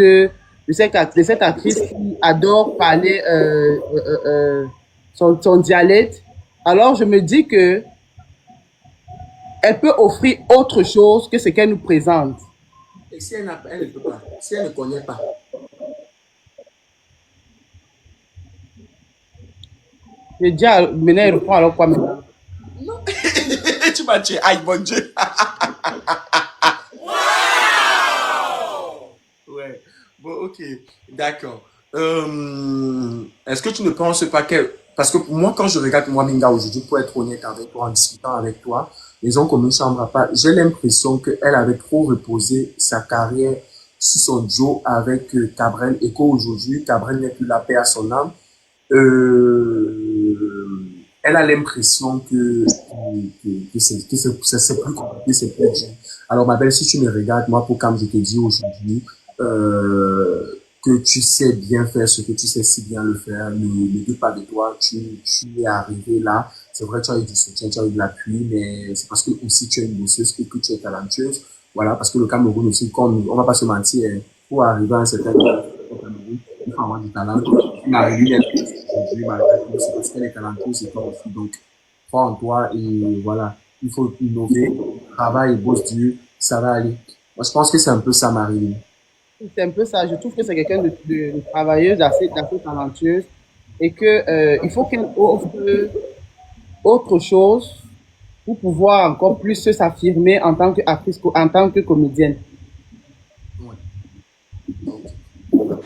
de cette actrice qui adore parler son dialecte. Alors, je me dis que elle peut offrir autre chose que ce qu'elle nous présente. Et si elle ne peut pas, si elle ne connaît pas. Je dis à maintenant, elle reprend alors quoi maintenant? Non. Tu m'as tué. Aïe, mon Dieu. Ouais. Bon, ok. D'accord. Est-ce que tu ne penses pas que... Parce que pour moi, quand je regarde moi, Minga, aujourd'hui, pour être honnête avec toi, en discutant avec toi, ils ont comme une chambre à part. J'ai l'impression qu'elle avait trop reposé sa carrière sur son duo avec Cabrel et qu'aujourd'hui, Cabrel n'est plus la paix à son âme. Elle a l'impression c'est plus compliqué, c'est plus dur. Alors, ma belle, si tu me regardes, moi, pour comme je te dis aujourd'hui, que tu sais bien faire ce que tu sais si bien le faire, ne doute pas de toi, tu es arrivé là. C'est vrai, tu as eu du soutien, tu as eu de l'appui, mais c'est parce que aussi tu es une bosseuse et que tu es talentueuse. Voilà, parce que le Cameroun aussi, comme on va pas se mentir, pour arriver à un certain niveau au Cameroun, il faut avoir du talent. Marie, aujourd'hui, malheureusement, c'est parce qu'elle est talentueuse et toi aussi. Donc, crois en toi et voilà, il faut innover, travail, bosse dur, ça va aller. Moi, je pense que c'est un peu ça, Marie. C'est un peu ça. Je trouve que c'est quelqu'un de travailleuse, d'assez talentueuse et que il faut qu'elle offre autre chose pour pouvoir encore plus s'affirmer en tant qu'actrice, en tant que comédienne. Ouais. Ok.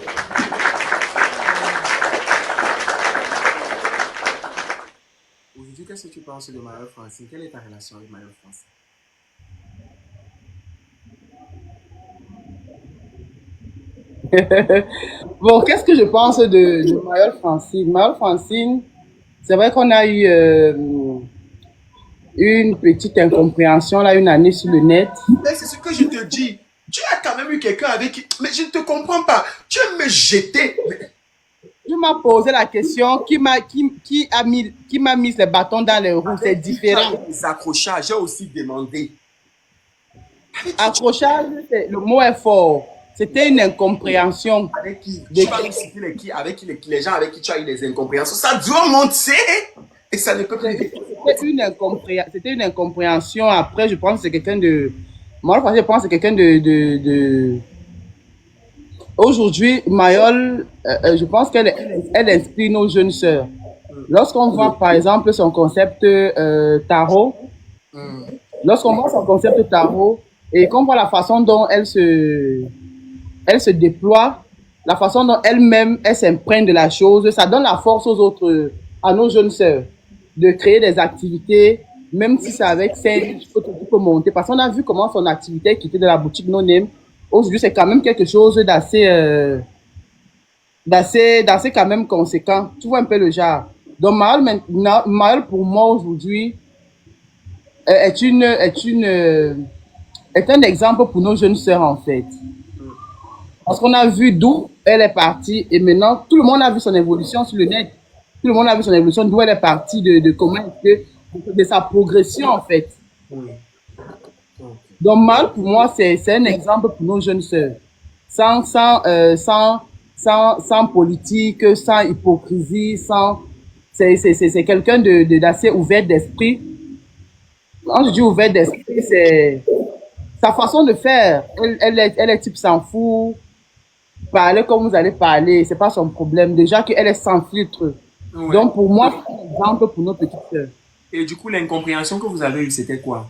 Aujourd'hui, qu'est-ce que tu penses de Marie Francine? Quelle est ta relation avec Marie Francine? Bon, qu'est-ce que je pense de Mayol Francine? Mayol Francine, c'est vrai qu'on a eu une petite incompréhension là, une année sur le net. Mais c'est ce que je te dis. Tu as quand même eu quelqu'un avec qui... Mais je ne te comprends pas. Tu aimes me jeter. Mais... Je m'as posé la question qui m'a mis les bâtons dans les roues, c'est Avec qui tu as différent. eu des accrochages? J'ai aussi demandé. Accrochage, le mot est fort. C'était une incompréhension. Avec qui? De, Tu vas me citer les qui, avec qui, les gens avec qui tu as eu des incompréhensions. Ça doit monter et ça ne peut plus vite. c'était une incompréhension. Après, je pense que c'est quelqu'un de. Moi, je pense que c'est quelqu'un de. Aujourd'hui, Mayol, je pense elle inspire nos jeunes sœurs. Lorsqu'on voit, par exemple, son concept tarot, lorsqu'on voit son concept tarot et qu'on voit la façon dont elle se déploie, la façon dont elle-même, elle s'imprègne de la chose, ça donne la force aux autres, à nos jeunes sœurs, de créer des activités, même si c'est avec 5, tu peux monter. Parce qu'on a vu comment son activité qui était de la boutique No Name, aujourd'hui, c'est quand même quelque chose d'assez quand même conséquent. Tu vois un peu le genre. Donc, Maël pour moi, aujourd'hui, est un exemple pour nos jeunes sœurs, en fait. Parce qu'on a vu d'où elle est partie et maintenant, tout le monde a vu son évolution sur le net. Tout le monde a vu son évolution, d'où elle est partie, de comment de sa progression, en fait. Oui. Ok. Donc, Mal, pour moi, c'est un exemple pour nos jeunes sœurs. Sans politique, sans hypocrisie, c'est quelqu'un d'assez ouvert d'esprit. Quand je dis ouvert d'esprit, c'est sa façon de faire. Elle est type sans fout. Parler comme vous allez parler, c'est pas son problème. Déjà qu'elle est sans filtre. Ouais. Donc pour moi, c'est un exemple pour nos petites sœurs. Et du coup, l'incompréhension que vous avez eue, c'était quoi?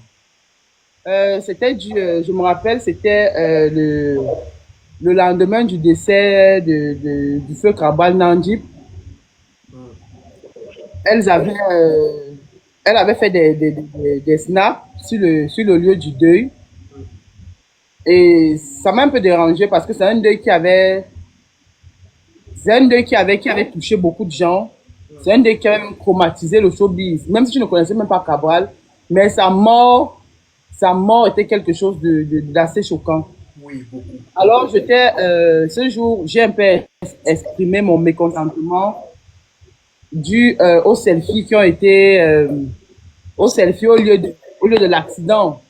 Je me rappelle, c'était le lendemain du décès du feu Krabal Nandip. Elles avaient, elle avait fait des snaps sur le lieu du deuil. Et ça m'a un peu dérangé parce que c'est un deuil qui avait touché beaucoup de gens. C'est un deuil qui avait même traumatisé le showbiz. Même si je ne connaissais même pas Cabral, mais sa mort était quelque chose d'assez choquant. Oui, beaucoup. Alors, ce jour, j'ai un peu exprimé mon mécontentement dû aux selfies qui ont été, aux selfies au lieu de l'accident.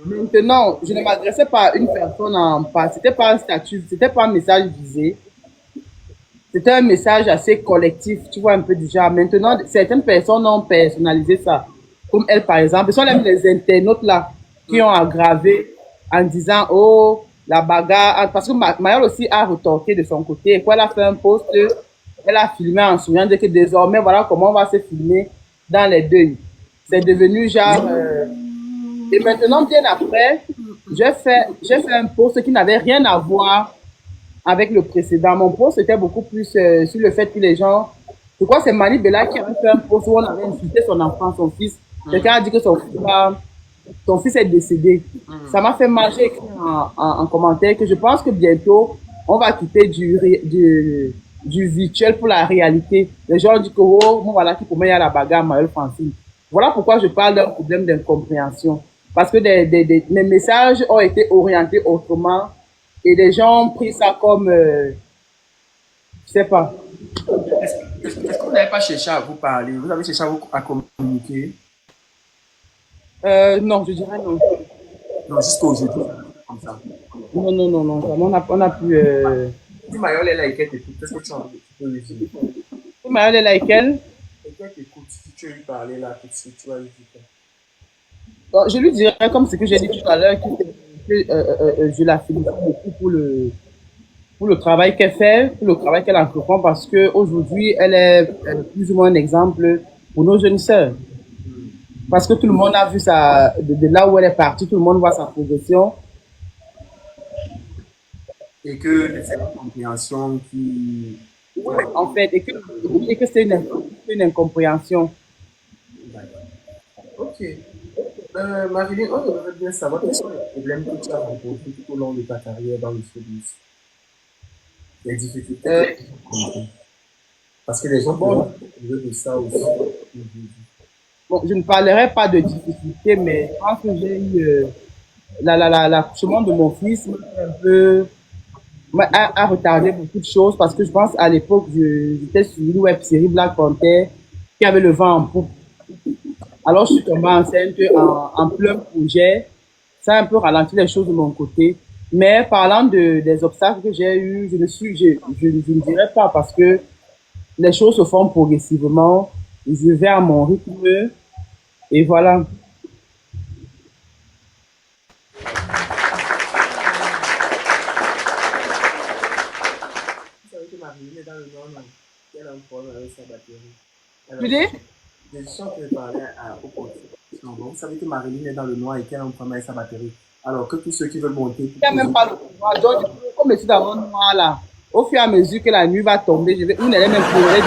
Maintenant, je ne m'adressais pas à une personne en part. C'était pas un statut, c'était pas un message visé. C'était un message assez collectif, tu vois, un peu du genre. Maintenant, certaines personnes ont personnalisé ça. Comme elle, par exemple. Ce sont même les internautes là qui ont aggravé en disant, oh, la bagarre. Parce que Mayol aussi a retorqué de son côté. Et quand elle a fait un post, elle a filmé en souriant de que désormais, voilà comment on va se filmer dans les deuils. C'est devenu genre. Et maintenant, bien après, j'ai fait un post qui n'avait rien à voir avec le précédent. Mon post était beaucoup plus sur le fait que les gens. Je crois que c'est Mali Bella qui avait fait un post où on avait insulté son enfant, son fils. Quelqu'un a dit que son fils est décédé. Ça m'a fait mal. J'ai écrit en commentaire que je pense que bientôt, on va quitter du virtuel pour la réalité. Les gens disent que, oh, bon, voilà, qui pour moi, il y a la bagarre, Maëlle Francine. Voilà pourquoi je parle d'un problème d'incompréhension. Parce que mes messages ont été orientés autrement et les gens ont pris ça comme, je sais pas. Est-ce qu'on n'avait pas cherché à vous parler? Vous avez cherché à communiquer? Non, je dirais non. Non, jusqu'à aujourd'hui, comme ça. Non, non, non, non. On a pu. Si Mayol est là et qu'elle t'écoute, qu'est-ce que tu peux lui dire? Si Maëlle est laquelle? Et qu'elle t'écoute, si tu veux lui parler là tout de suite, tu vas lui dire. Bon, je lui dirais, comme ce que j'ai dit tout à l'heure, que je la félicite beaucoup pour le travail qu'elle fait, pour le travail qu'elle entreprend, parce qu'aujourd'hui, elle est plus ou moins un exemple pour nos jeunes sœurs. Parce que tout le monde a vu ça, de là où elle est partie, tout le monde voit sa progression. Et que c'est une compréhension qui. En fait, et que c'est une incompréhension. Ok. Marilyn, on aimerait bien savoir quels sont les problèmes que tu as rencontrés tout au long de ta carrière dans le showbiz. Les difficultés que Euh, tu as rencontrées. Parce que les gens bon, pourront parler de ça aussi. bon, je ne parlerai pas de difficultés, mais je pense que j'ai eu l'accouchement de mon fils a retardé beaucoup de choses parce que je pense à l'époque, j'étais sur une web série Black Panther qui avait le vent en poupe. Alors, je suis tombée enceinte en plein projet. Ça a un peu ralenti les choses de mon côté. Mais parlant des obstacles que j'ai eus, je ne dirais pas parce que les choses se font progressivement. Je vais à mon rythme et voilà. Vous savez que Marilyn est dans le Nord, elle a un problème avec sa batterie. Tu Alors, dis? je suis en train de parler au côté. Vous savez que Marilyn est dans le noir et qu'elle a un problème avec sa batterie. Alors que tous ceux qui veulent monter pour Il n'y a même poser. pas le pouvoir. Donc, comme je suis dans mon noir là, au fur et à mesure que la nuit va tomber, une élève même pleurer.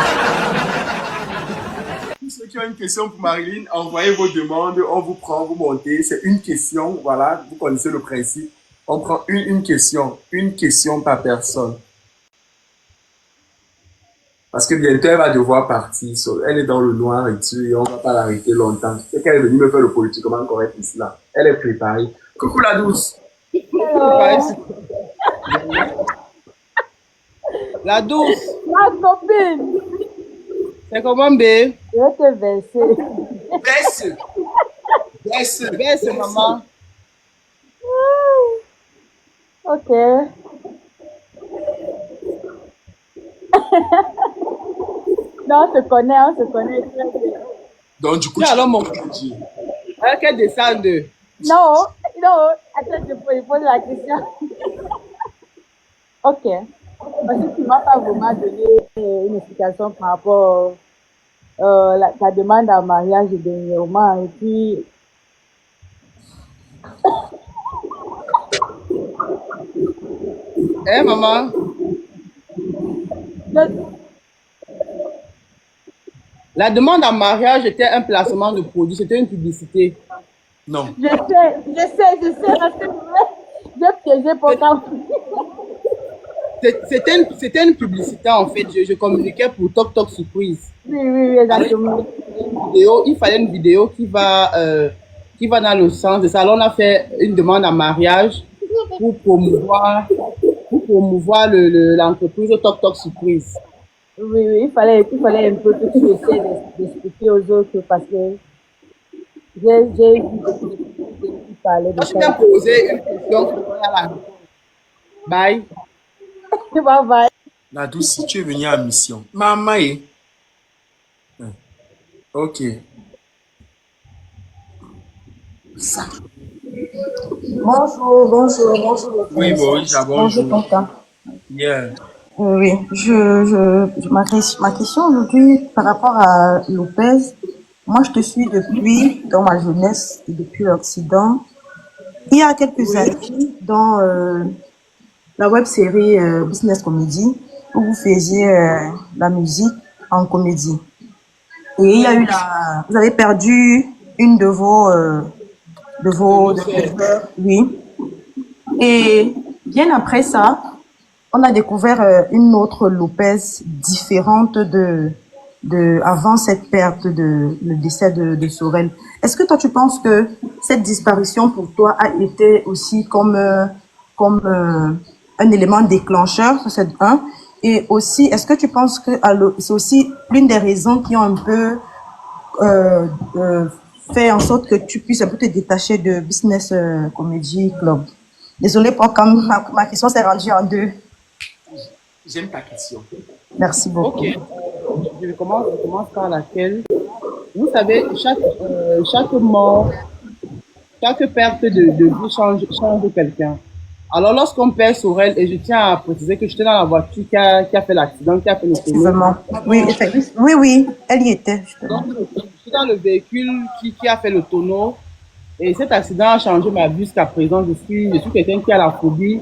Tous ceux qui ont une question pour Marilyn, envoyez vos demandes, on vous prend, vous montez. C'est une question, voilà, vous connaissez le principe. On prend une question par personne. Parce que bientôt, elle va devoir partir. Elle est dans le noir et tout, et on va pas l'arrêter longtemps. C'est qu'elle est venue me faire le politiquement correct ici, là. Elle est préparée. Coucou la douce. Hello, La douce, ma copine. c'est comment, B? Je vais te verser. Baisse. Baisse. Baisse, maman. Ok. Non, on se connaît très bien. Donc, du coup, Et tu alors, mon peux me dire. elle qu'elle descende. Non, non, attends, je pose la question. Ok. Parce que tu ne m'as pas vraiment donné une explication par rapport à ta demande en mariage dernièrement. Et puis, Hein, maman? je, La demande en mariage était un placement de produit, c'était une publicité. Non. je sais, parce que j'ai piégé pourtant. C'était une publicité en fait. Je communiquais pour Tok Tok Surprise. Oui, oui, oui, Alors, exactement. il fallait une vidéo qui va dans le sens de ça. Alors, on a fait une demande en mariage pour promouvoir l'entreprise Tok Tok Surprise. Oui, oui, il fallait un peu que tu essaies d'expliquer aux autres parce que j'ai vu beaucoup de parlait de Quand tu viens ça. poser une question, tu dois la réponse. Bye. Bye bye. La douce, si tu es venu en mission. Maman, ok. Ça. Bonjour, bonjour, bonjour le Oui, bon, professeur. Bonjour, bonjour. tonton. Yeah. Oui, ma question aujourd'hui par rapport à Lopez, moi je te suis depuis dans ma jeunesse et depuis l'Occident. Il y a quelques Oui. années, dans la web série Business Comedy, où vous faisiez la musique en comédie. Et il y a eu vous avez perdu une de vos sœurs, oui. Et bien après ça, on a découvert une autre Lopez différente avant cette perte le décès de Sorel. Est-ce que toi tu penses que cette disparition pour toi a été aussi un élément déclencheur, ça, c'est un, et aussi est-ce que tu penses que c'est aussi l'une des raisons qui ont un peu euh, euh, fait en sorte que tu puisses un peu te détacher de Business Comedy Club? Désolée pour comme ma question s'est rendue en deux. J'aime ta question. Merci beaucoup. Ok. Je commence par laquelle. Vous savez, chaque mort, chaque perte de vie change quelqu'un. Alors, lorsqu'on perd Sorel, et je tiens à préciser que j'étais dans la voiture qui a fait l'accident, qui a fait le tonneau. Effectivement. Oui, effectivement. Oui, oui, elle y était, justement. Donc, je suis dans le véhicule qui a fait le tonneau. Et cet accident a changé ma vie jusqu'à présent. Je suis quelqu'un qui a la phobie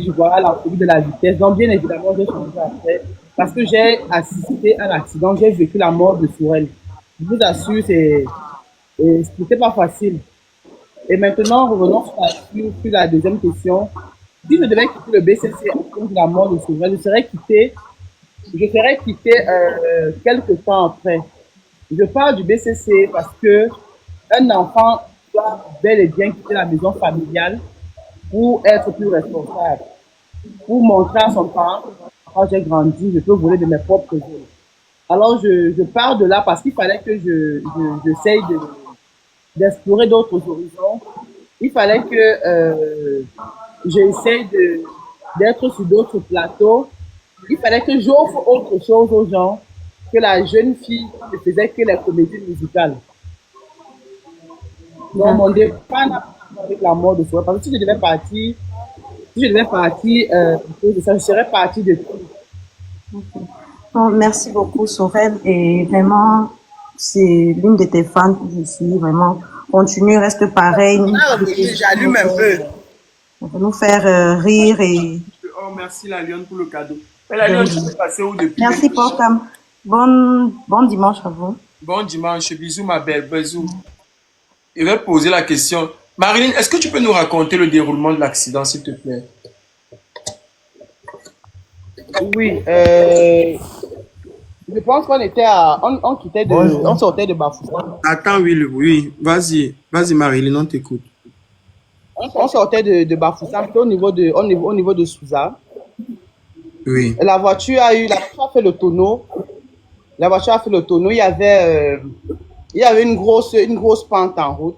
du volant, la phobie de la vitesse. Donc, bien évidemment, j'ai changé après. Parce que j'ai assisté à un accident, j'ai vécu la mort de Sorel. Je vous assure, c'était pas facile. Et maintenant, revenons sur la deuxième question. Si je devais quitter le BCC à cause de la mort de Sorel, je serais quitté quelques temps après. Je parle du BCC parce que un enfant doit bel et bien quitter la maison familiale pour être plus responsable, pour montrer à son parent que quand j'ai grandi, je peux voler de mes propres ailes. Alors, je pars de là parce qu'il fallait que j'essaye d'explorer d'autres horizons. Il fallait que j'essaye d'être sur d'autres plateaux. Il fallait que j'offre autre chose aux gens que la jeune fille qui ne faisait que les comédies musicales. Donc, mon départ n'a pas avec la mort de Sorel. Parce que si je devais partir de ça, je serais parti de tout. Bon, merci beaucoup, Sorel. Et vraiment, c'est l'une de tes fans que je suis. Vraiment, continue, reste pareil. J'allume un peu. On peut nous faire rire et... Oh, merci la Lyon pour le cadeau. Mais la Lyon, tu peux passer où depuis? Merci, Porcam. Bon dimanche à vous. Bon dimanche, bisous ma belle, bisous. Je vais poser la question. Marilyn, est-ce que tu peux nous raconter le déroulement de l'accident, s'il te plaît? Oui, je pense qu'on était on sortait de Bafoussam. Attends, oui, oui. Vas-y, Marilyn, on t'écoute. On sortait de Bafoussam, au niveau de Souza. Oui. La voiture a fait le tonneau. La voiture a fait le tonneau. Il y avait une grosse pente en route.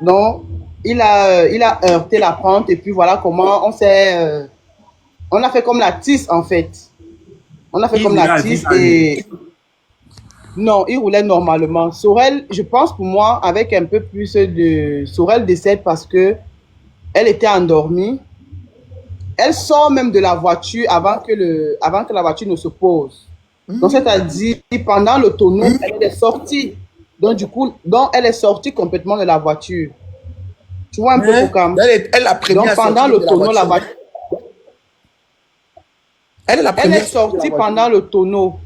Donc, il a heurté la pente et puis voilà comment on a fait comme la tisse en fait. On a fait comme la tisse et non, il roulait normalement. Sorel, je pense pour moi, avec un peu plus de Sorel décède parce que elle était endormie. Elle sort même de la voiture avant que la voiture ne se pose. Donc, c'est-à-dire, pendant le tonneau, elle est sortie. Donc, du coup, elle est sortie complètement de la voiture. Tu vois un peu comme. Elle a prévenu. Donc, pendant le tonneau, la voiture. Elle est sortie pendant le tonneau.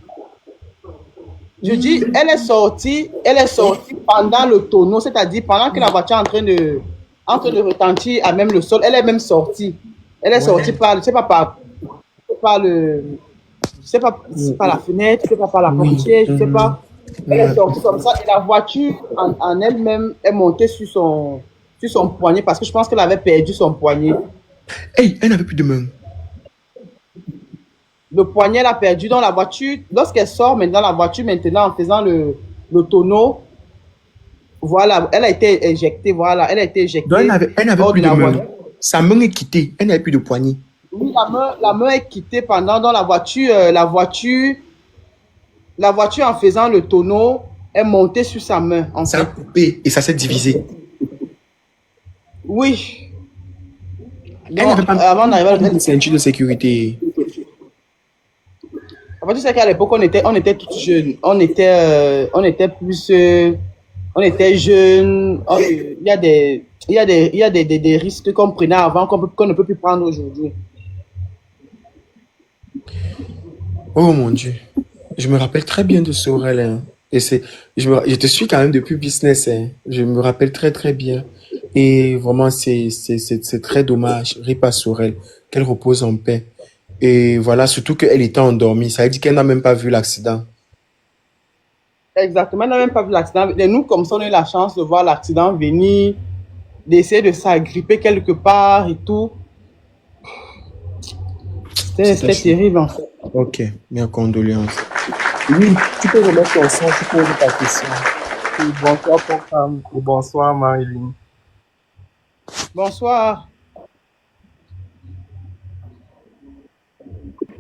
Je dis, elle est sortie pendant le tonneau, c'est-à-dire pendant que la voiture est en train de retentir à même le sol, elle est même sortie. Elle est sortie par, je sais pas par la fenêtre, je sais pas par la portière, je sais pas. Elle est sortie comme ça et la voiture en elle-même est montée sur son poignet parce que je pense qu'elle avait perdu son poignet. Hey, elle n'avait plus de main. Le poignet l'a perdu dans la voiture. Lorsqu'elle sort maintenant la voiture, maintenant en faisant le tonneau, Voilà, elle a été éjectée, voilà, elle a été Donc, éjectée elle n'avait hors plus de de la main. voiture. Sa main est quittée. Elle n'avait plus de poignée. Oui, la main est quittée pendant dans la voiture en faisant le tonneau est montée sur sa main, en Ça a fait. coupé et ça s'est divisé. Oui. Elle Donc, n'avait pas avant d'arriver à mis de l'hôpital, ceinture de sécurité. en fait, tu sais qu'à l'époque, on était tous jeunes. On était plus, on était jeunes. Il y a des risques qu'on prenait avant qu'on ne peut plus prendre aujourd'hui. Oh mon Dieu. Je me rappelle très bien de Sorel. Hein. Et je te suis quand même depuis business. Hein. Je me rappelle très très bien. Et vraiment, c'est très dommage. Ripa Sorel, qu'elle repose en paix. Et voilà, surtout qu'elle était endormie. Ça veut dire qu'elle n'a même pas vu l'accident. Exactement, elle n'a même pas vu l'accident. Et nous, comme ça, on a eu la chance de voir l'accident venir, d'essayer de s'agripper quelque part et tout. C'était terrible, en fait. Ok, mes condoléances. Oui, tu peux remettre ton son, tu peux poser ta question. Oui, bonsoir Pocam et bonsoir Marilyn. Bonsoir.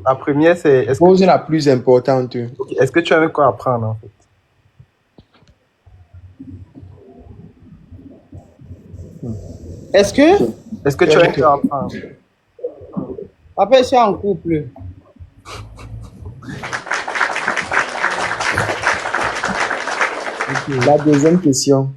La première, c'est Pose la plus importante. est-ce que tu as quoi apprendre en fait? Est-ce que tu as quoi apprendre? après, je suis en couple? La deuxième question.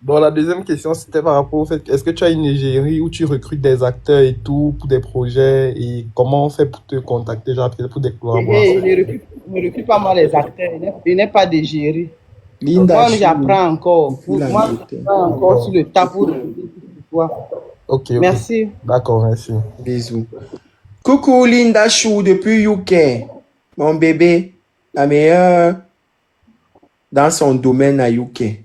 Bon, la deuxième question, c'était par rapport au fait, est-ce que tu as une égérie où tu recrutes des acteurs et tout pour des projets et comment on fait pour te contacter, genre peut-être pour des collaborations? Ne recrute pas moi les acteurs, il n'est pas d'égérie. Linda Moi, Chou. j'apprends encore. Moi, j'apprends encore sur le tas pour Ok. Merci. D'accord, merci. Bisous. Coucou Linda Chou depuis UK. Mon bébé, la meilleure dans son domaine à UK.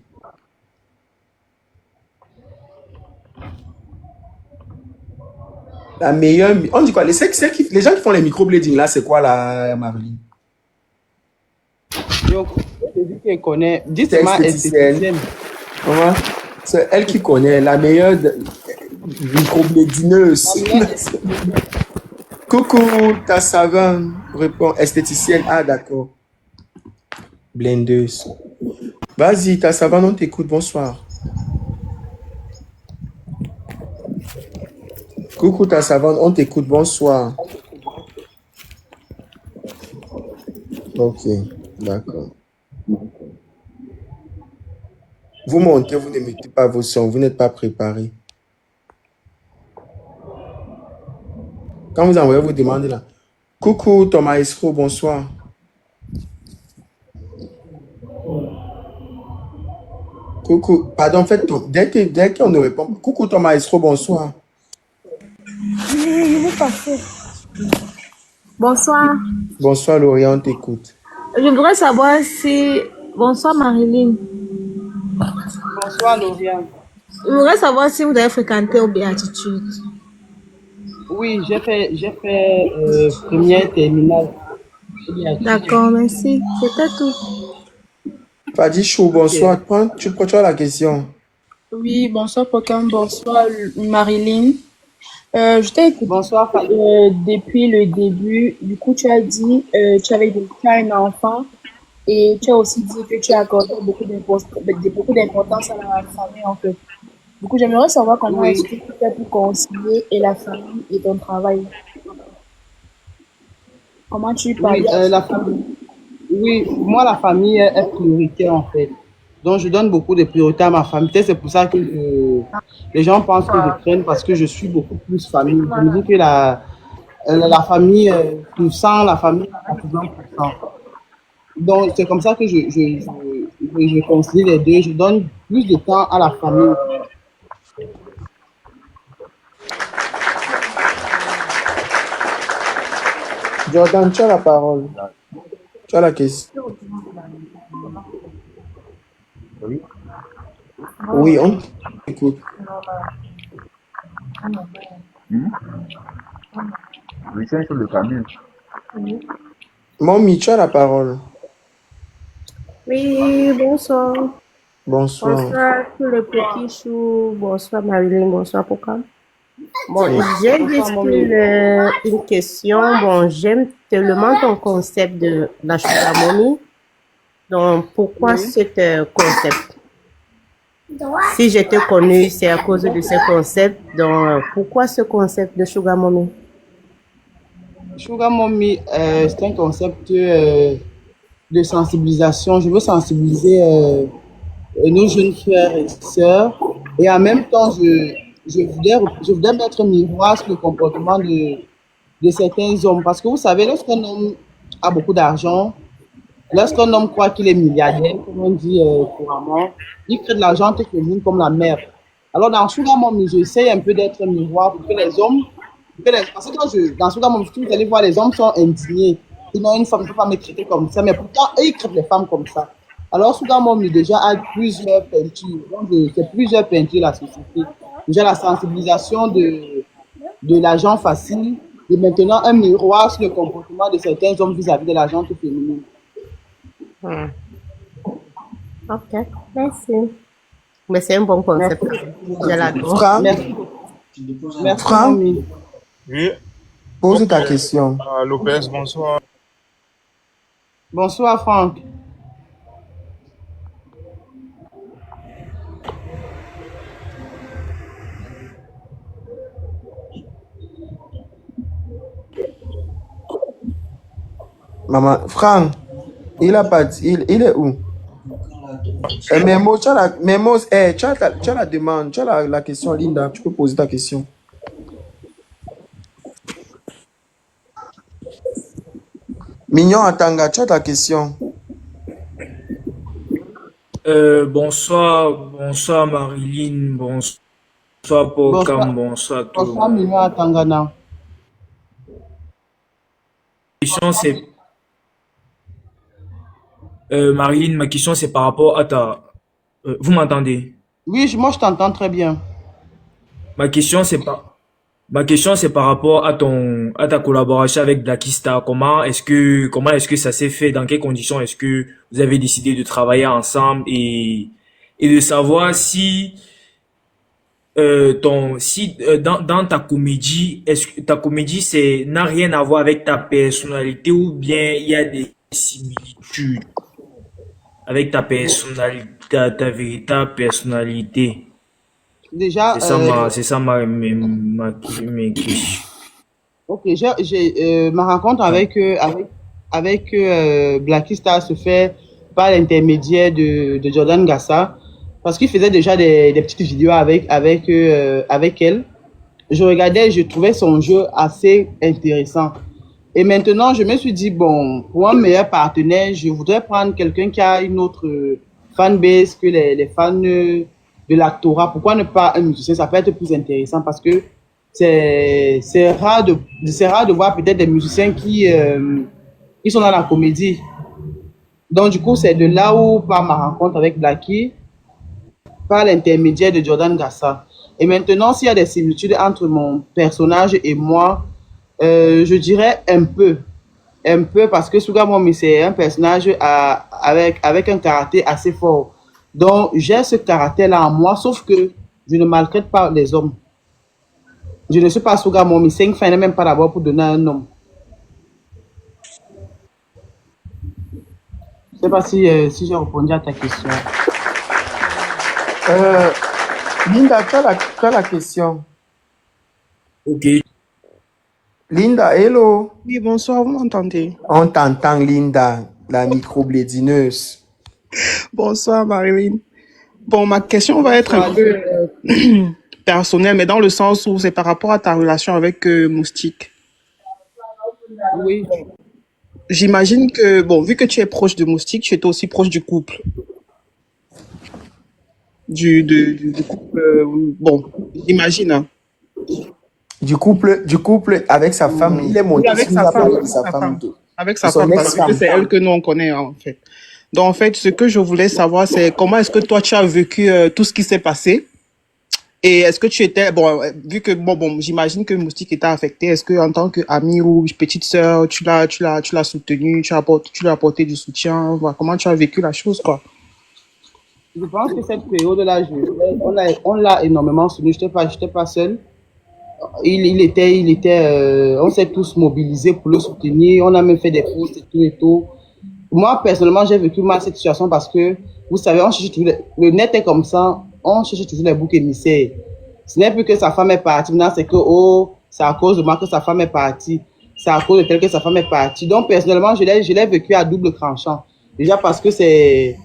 La meilleure. On dit quoi? Les gens qui font les microblading là, c'est quoi là, Marilyn? Donc, celui qui connaît, dites-moi esthéticienne. Comment? C'est elle qui connaît la meilleure microblédineuse. Coucou, ta savane répond esthéticienne. Ah, d'accord. Blendeuse. Vas-y, ta savane, on t'écoute. Bonsoir. Coucou, ta savane, on t'écoute. Bonsoir. Ok, d'accord. Vous montez, vous ne mettez pas vos sons, vous n'êtes pas préparé. Quand vous envoyez vos demandes là. Coucou Thomas Escro, bonsoir. Coucou, pardon, en fait, dès qu'on ne répond pas. Coucou Thomas Escro, bonsoir. Bonsoir. Bonsoir Lauriane, on t'écoute. Je voudrais savoir si... Bonsoir Marilyn. Bonsoir Lauriane. Je voudrais savoir si vous avez fréquenté au Béatitude. Oui, j'ai fait première terminale. D'accord, merci. C'était tout. Fadi Chou, bonsoir. Tu as la question. Oui, bonsoir Pocam, bonsoir Marilyn. Je t'ai écouté Bonsoir Fadi. depuis le début. Du coup, tu as dit tu as un enfant et tu as aussi dit que tu accordais beaucoup d'importance à la famille en fait. Du coup, j'aimerais savoir comment est-ce que tu fais pour concilier et la famille et ton travail. Comment tu parles la famille. Oui, moi la famille est prioritaire en fait. Donc je donne beaucoup de priorité à ma famille. Peut-être c'est pour ça que les gens pensent que je traîne parce que je suis beaucoup plus famille. Je me dis que la famille tout sent, la famille à 80%. Donc c'est comme ça que je concilie les deux. Je donne plus de temps à la famille. Jordan, tu as la parole. Tu as la question. Oui. Oui, on t'écoute. Je tiens sur le camion. Mommy, tu as la parole. Oui, bonsoir. Bonsoir. Bonsoir tous les petits choux. Bonsoir Marilyn. Bonsoir Pokam. Bon, Oui. j'ai Bonsoir, juste mommy. une question. Bon, j'aime tellement ton concept de la sugar mommy. Donc, pourquoi Oui. ce concept? Si je t'ai connu, c'est à cause de ce concept. Donc, pourquoi ce concept de sugar mommy? Sugar Mommy, c'est un concept de sensibilisation. Je veux sensibiliser nos jeunes frères et sœurs. Et en même temps, je voudrais mettre un miroir sur le comportement de certains hommes. Parce que vous savez, lorsqu'un homme a beaucoup d'argent, lorsqu'un homme croit qu'il est milliardaire, comme on dit couramment, il crée de l'argent féminine comme la mère. Alors, dans Sugar Mommy, j'essaie un peu d'être un miroir pour que les hommes. Parce que dans Sugar Mommy, vous allez voir, les hommes sont indignés. Sinon, une femme ne peut pas me traiter comme ça. Mais pourtant, eux, ils traitent les femmes comme ça. Alors, Sugar Mommy, déjà, a plusieurs peintures. Donc, c'est plusieurs peintures de la société. Déjà, la sensibilisation de l'argent facile. Et maintenant, un miroir sur le comportement de certains hommes vis-à-vis de l'argent féminine. Ok, merci. Mais c'est un bon concept. Je l'adore. Franck, Merci. Merci, Franck, Mommy. Oui, pose ta question. Lopez, bonsoir. Bonsoir, Franck. Maman, Franck, il a pas dit, il est où? Memo, tu as la, Memo, tu as la demande, tu as la question, Linda. Tu peux poser ta question. Mignon Atanga, tu as ta question. Bonsoir Marilyn, bonsoir Pokam, bonsoir tout le Bonsoir, monde. Mignon à Tangana. Question c'est Marilyn, ma question c'est par rapport à ta. Vous m'entendez? Oui, moi, je t'entends très bien. Ma question c'est par rapport à ta collaboration avec Blackista. Comment est-ce que ça s'est fait? Dans quelles conditions est-ce que vous avez décidé de travailler ensemble et de savoir si dans ta comédie, est-ce que ta comédie n'a rien à voir avec ta personnalité ou bien il y a des similitudes avec ta personnalité, ta véritable personnalité? Déjà, C'est ça mes questions. ok, ma rencontre avec Blacky Star se fait par l'intermédiaire de Jordan Gassa, parce qu'il faisait déjà des petites vidéos avec elle. Je regardais, je trouvais son jeu assez intéressant. Et maintenant, je me suis dit, bon, pour un meilleur partenaire, je voudrais prendre quelqu'un qui a une autre fanbase que les fans de l'actorat. Pourquoi ne pas un musicien? Ça peut être plus intéressant parce que c'est rare de voir peut-être des musiciens qui sont dans la comédie. Donc, du coup, c'est de là où, par ma rencontre avec Blacky, par l'intermédiaire de Jordan Gassa. Et maintenant, s'il y a des similitudes entre mon personnage et moi, je dirais un peu parce que Sugar Mommy, c'est un personnage avec un caractère assez fort. Donc, j'ai ce caractère-là en moi, sauf que je ne maltraite pas les hommes. Je ne suis pas Sugar Mommy, 5 fins, même pas d'abord pour donner à un homme. Je ne sais pas si j'ai répondu à ta question. Linda, tu as la question. Ok. Linda, hello. Oui, bonsoir, vous m'entendez? On t'entend, Linda, la microblédineuse. Bonsoir, Marilyn. Bon, ma question va être un peu personnelle, mais dans le sens où c'est par rapport à ta relation avec Moustique. Oui. J'imagine que, bon, vu que tu es proche de Moustique, tu étais aussi proche du couple. Du couple, bon, j'imagine. Hein. Du couple avec sa femme, il est monté avec sa femme. Avec sa femme, parce que c'est elle que nous on connaît en fait. Donc en fait, ce que je voulais savoir, c'est comment est-ce que toi tu as vécu tout ce qui s'est passé, et est-ce que tu étais, bon, vu que bon, j'imagine que Moustique était affecté, est-ce que en tant qu'amie ou petite sœur, tu l'as soutenu, tu lui as apporté du soutien, voilà, comment tu as vécu la chose quoi? Je pense que cette période-là, on l'a énormément soutenu. Je n'étais pas seul. On s'est tous mobilisés pour le soutenir. On a même fait des posts et tout et tout. Moi, personnellement, j'ai vécu mal cette situation parce que, vous savez, le net est comme ça. On cherche toujours les boucs émissaires. Ce n'est plus que sa femme est partie. Maintenant, c'est que, oh, c'est à cause de moi que sa femme est partie. C'est à cause de tel que sa femme est partie. Donc, personnellement, je l'ai vécu à double tranchant. Déjà parce que c'est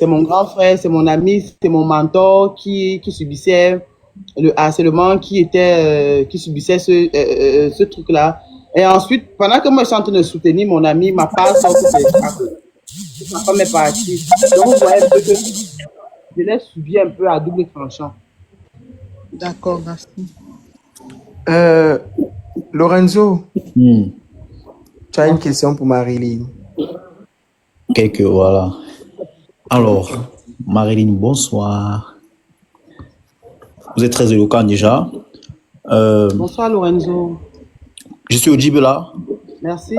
mon grand frère, c'est mon ami, c'est mon mentor qui subissait le harcèlement, qui subissait ce truc-là. Et ensuite, pendant que moi je suis en train de soutenir mon ami, ma part sort que ma femme est partie. Donc, vous voyez que je l'ai subi un peu à double tranchant. D'accord, merci. Lorenzo, tu as une question pour Marilyn. Voilà. Alors, Marilyn, bonsoir. Vous êtes très éloquent déjà. Bonsoir Lorenzo. Je suis audible là. Merci.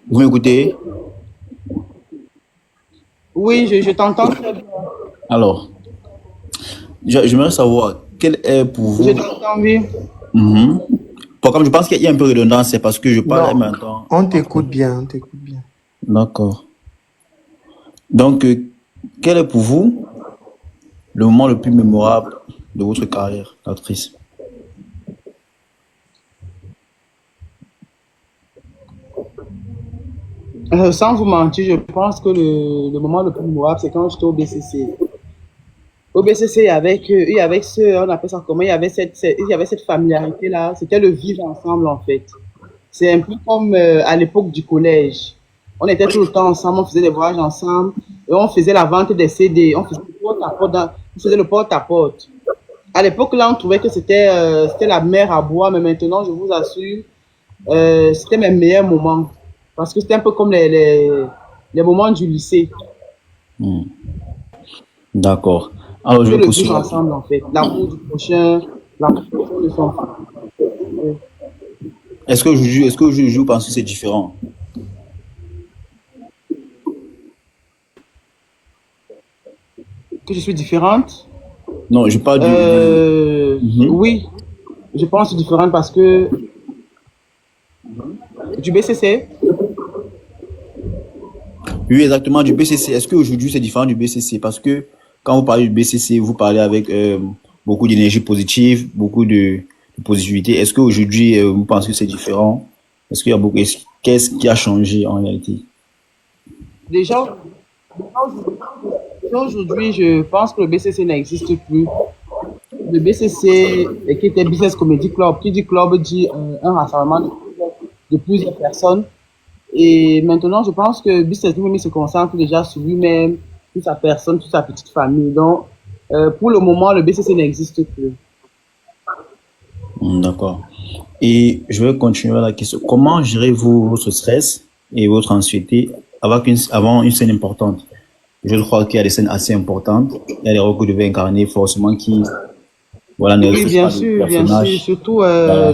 Vous m'écoutez? Oui, je t'entends très bien. Alors, j'aimerais savoir quel est pour vous. Je t'entends, oui. Comme je pense qu'il y a un peu de redondance, c'est parce que je parle maintenant. On t'écoute bien, D'accord. Donc, quel est pour vous le moment le plus mémorable de votre carrière d'actrice? Sans vous mentir, je pense que le moment le plus mémorable, c'est quand j'étais au BCC. Au BCC, il y avait on appelle ça comment, il y avait cette familiarité-là. C'était le vivre ensemble, en fait. C'est un peu comme à l'époque du collège. On était tout le temps ensemble, on faisait des voyages ensemble, et on faisait la vente des CD, on faisait le porte-à-porte. À l'époque, là, on trouvait que c'était la mer à boire, mais maintenant, je vous assure, c'était mes meilleurs moments. Parce que c'était un peu comme les moments du lycée. D'accord. Alors, je vais poursuivre ensemble, en fait. L'amour du prochain, l'amour de son frère. Est-ce que aujourd'hui, vous pensez que c'est différent? Que je suis différente? Non, je parle du... Oui, je pense que c'est différent parce que du BCC. Oui, exactement, du BCC. Est-ce qu'aujourd'hui, c'est différent du BCC? Parce que quand vous parlez du BCC, vous parlez avec beaucoup d'énergie positive, beaucoup de positivité. Est-ce qu'aujourd'hui, vous pensez que c'est différent? Est-ce qu'il y a beaucoup... Qu'est-ce qui a changé en réalité? Déjà, aujourd'hui, je pense que le BCC n'existe plus. Le BCC, qui était Business Comedy Club, qui dit club dit un rassemblement de plusieurs personnes. Et maintenant, je pense que Business Comedy se concentre déjà sur lui-même, sur sa personne, sur sa petite famille. Donc, pour le moment, le BCC n'existe plus. D'accord. Et je vais continuer la question. Comment gérez-vous votre stress et votre anxiété avant une scène importante? Je crois qu'il y a des scènes assez importantes. Il y a des rôles que vous devez incarner forcément qui... Voilà, ne oui, bien sûr, surtout voilà.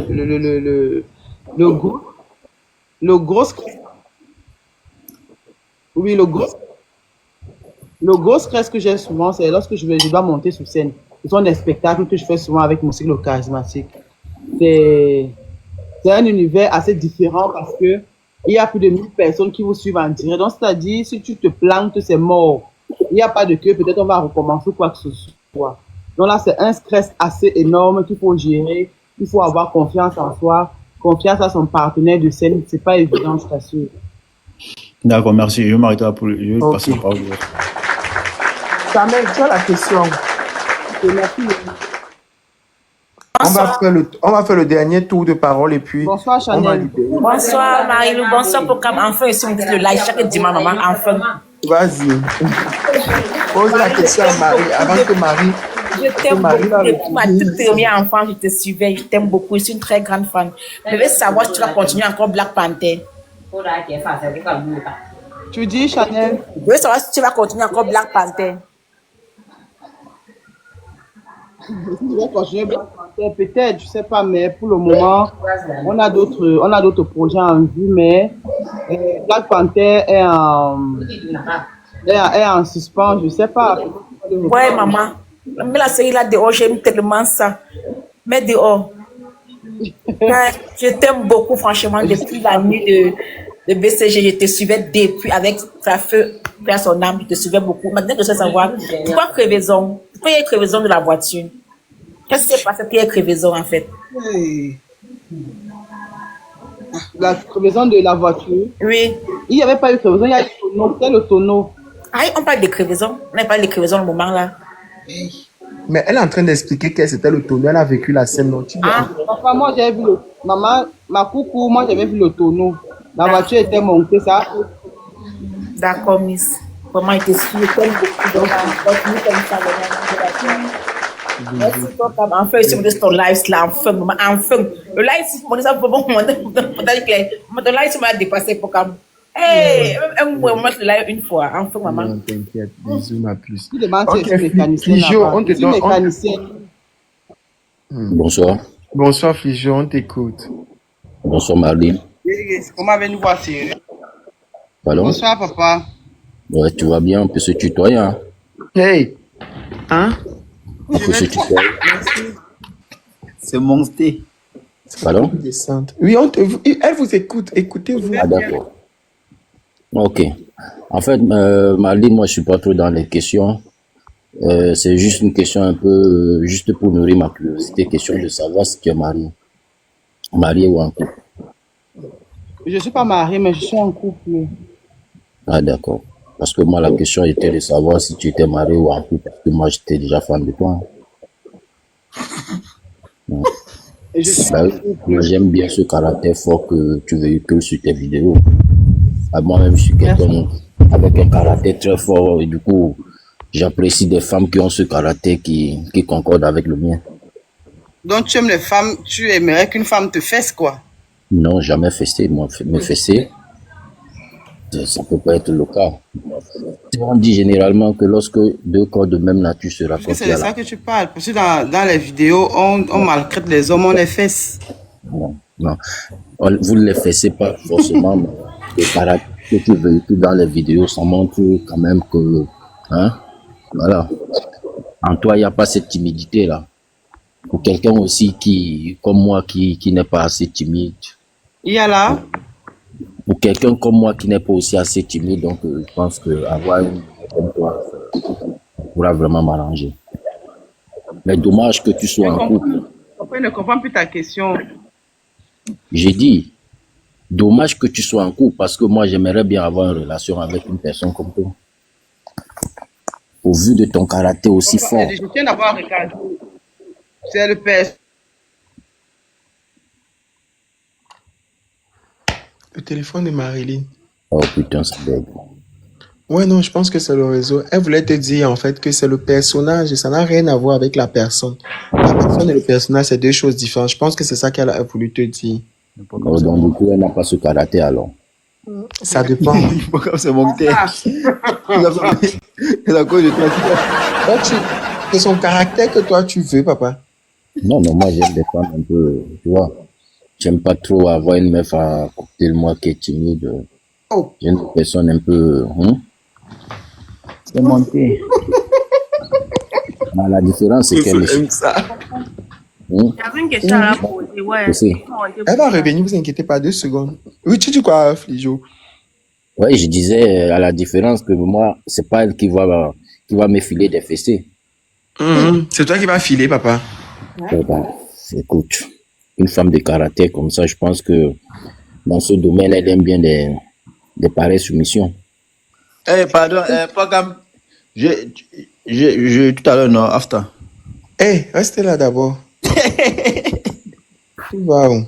le gros stress que j'ai souvent, c'est lorsque je dois monter sur scène. Ce sont des spectacles que je fais souvent avec mon cycle charismatique. C'est un univers assez différent parce que il y a plus de 1000 personnes qui vous suivent en direct. Donc, c'est-à-dire, si tu te plantes, c'est mort. Il n'y a pas de queue, peut-être on va recommencer quoi que ce soit. Donc là, c'est un stress assez énorme qu'il faut gérer. Il faut avoir confiance en soi, confiance à son partenaire de scène. C'est pas évident, je t'assure. D'accord, merci. Je vais m'arrêter là pour... Je vais passer la parole. Samuel, tu as la question. Merci. On va faire le dernier tour de parole et puis... Bonsoir, Chanel. Bonsoir, Marie-Lou. Bonsoir, Pokam. Enfin, si on dit le live chaque dimanche, maman, enfin. Vas-y. Pose la question à Marie, avant que Marie... Je t'aime beaucoup. Depuis ma toute première enfant, je te suivais. Je t'aime beaucoup. Je suis une très grande fan. Je veux savoir si tu vas continuer encore Black Panther. Tu dis, Chanel? Je veux savoir si tu vas continuer encore Black Panther. Je vais continuer Black Panther, peut-être, je sais pas, mais pour le moment, on a d'autres projets en vue, mais Black Panther est en suspens, je sais pas. Ouais, maman. Mais la série là dehors, j'aime tellement ça. Mais dehors. Ouais, je t'aime beaucoup, franchement, depuis la nuit de BCG. Je te suivais depuis avec Trafeu, à son âme. Je te suivais beaucoup. Maintenant, je sais savoir. Pourquoi crevaison? Pourquoi il y a une crevaison de la voiture? Qu'est-ce qui s'est passé qu'il y a une crevaison en fait? La crevaison de la voiture. Oui. Il n'y avait pas eu crevaison, il y a eu le tonneau. C'est le tonneau. Ah, on parle de crevaison. On n'a pas de crevaison au moment là. Mais elle est en train d'expliquer que c'était le tonneau. Elle a vécu la scène. Donc, Papa, moi j'avais vu le. Maman, ma coucou, moi j'avais vu le tonneau. La voiture était montée, ça. D'accord, Miss. Comment il te suit? Je t'aime beaucoup. Donc, continue comme ça. Merci beaucoup. Enfin, je me ton live là. Enfin, maman. Enfin. Le live, si mon ça pour bon, mon live, tu m'as dépassé pour comme. Hey, moi, je live une fois. Enfin, maman. non, t'inquiète. Bisous, ma puce. Ok, Fligio, on te donne. Bonsoir. Bonsoir, Fligio, on t'écoute. Bonsoir, Marlene. Comment venez voir Cyril? Pardon? Bonsoir, papa. Ouais, tu vas bien, on peut se tutoyer. Hein? Hey! Hein? On peut se tutoyer. C'est monté. Pardon? Oui, elle vous écoute. Écoutez-vous. Ah, d'accord. Ok. En fait, Marlene, moi, je suis pas trop dans les questions. C'est juste une question un peu, juste pour nourrir ma curiosité, question de savoir si tu es marié. Marié ou en couple. Je ne suis pas mariée, mais je suis en couple. Ah, d'accord. Parce que moi, la question était de savoir si tu étais marié ou en couple, parce que moi, j'étais déjà fan de toi. Hein. Bah oui, moi, j'aime bien ce caractère fort que tu véhicules sur tes vidéos. Ah, moi-même, je suis quelqu'un avec un caractère très fort et du coup, j'apprécie des femmes qui ont ce caractère qui concorde avec le mien. Donc, tu aimes les femmes, tu aimerais qu'une femme te fesse, quoi? Non, jamais fessé. Moi, me fesser, ça peut pas être le cas. On dit généralement que lorsque deux corps de même nature se Parce que rencontrent, c'est de ça que tu parles. Parce que dans les vidéos, on maltraite les hommes, on les fesse. non, non. Vous ne les fessez pas forcément, mais le caractère que tu véhicules dans les vidéos, ça montre quand même que, hein, voilà. En toi, il n'y a pas cette timidité-là. Pour quelqu'un aussi qui, comme moi, qui n'est pas assez timide. Il y a là. Pour quelqu'un comme moi qui n'est pas aussi assez timide, donc je pense qu'avoir une comme toi, ça pourra vraiment m'arranger. Mais dommage que tu sois en couple. Je ne comprends plus ta question. J'ai dit, dommage que tu sois en couple parce que moi j'aimerais bien avoir une relation avec une personne comme toi. Au vu de ton caractère aussi fort. Je tiens d'avoir regardé. C'est le père. Le téléphone de Marilyn. Oh putain, c'est bête. Ouais, non, je pense que c'est le réseau. Elle voulait te dire en fait que c'est le personnage et ça n'a rien à voir avec la personne. La personne et le personnage, c'est deux choses différentes. Je pense que c'est ça qu'elle a voulu te dire. Oh, donc du coup, elle n'a pas ce caractère alors. Ça dépend. C'est mon terre. C'est à cause de toi. C'est son caractère que toi tu veux, papa. Non, non, moi j'aime des femmes un peu, tu vois. J'aime pas trop avoir une meuf à côté de moi qui est timide. Oh. J'aime une personne un peu. C'est monté. La différence, c'est qu'elle aime ça. J'avais une question à la poser, ouais. Elle va revenir, vous inquiétez pas, 2 secondes. Oui, tu dis quoi, Fligio? Oui, je disais à la différence que moi, c'est pas elle qui va me filer des fessées. C'est toi qui vas filer, papa. Ouais, bah, écoute, une femme de caractère comme ça, je pense que dans ce domaine, elle aime bien des pareilles soumissions. Eh, pardon, Pagam. Tout à l'heure, non, after. Eh, restez là d'abord. Wow.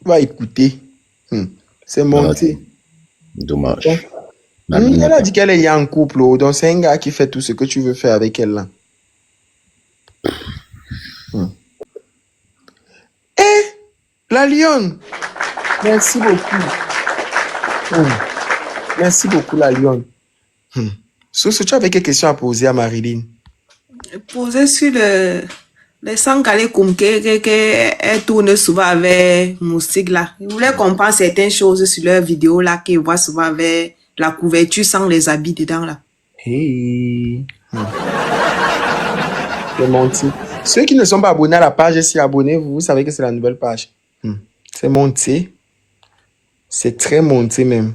Va écouter. C'est monté. Dommage. Elle a dit qu'elle est en couple, oh, donc c'est un gars qui fait tout ce que tu veux faire avec elle là. Eh, la lionne. Merci beaucoup. Merci beaucoup, la lionne. Soso, tu avais quelques questions à poser à Marilyn? Poser sur les sangalé comme qu'elle tourne souvent avec Moustique là. Je voulais comprendre certaines choses sur leurs vidéos là qu'ils voient souvent avec la couverture sans les habits dedans là. Hey. C'est monté. Ceux qui ne sont pas abonnés à la page, si abonnez-vous, vous savez que c'est la nouvelle page. C'est monté. C'est très monté même.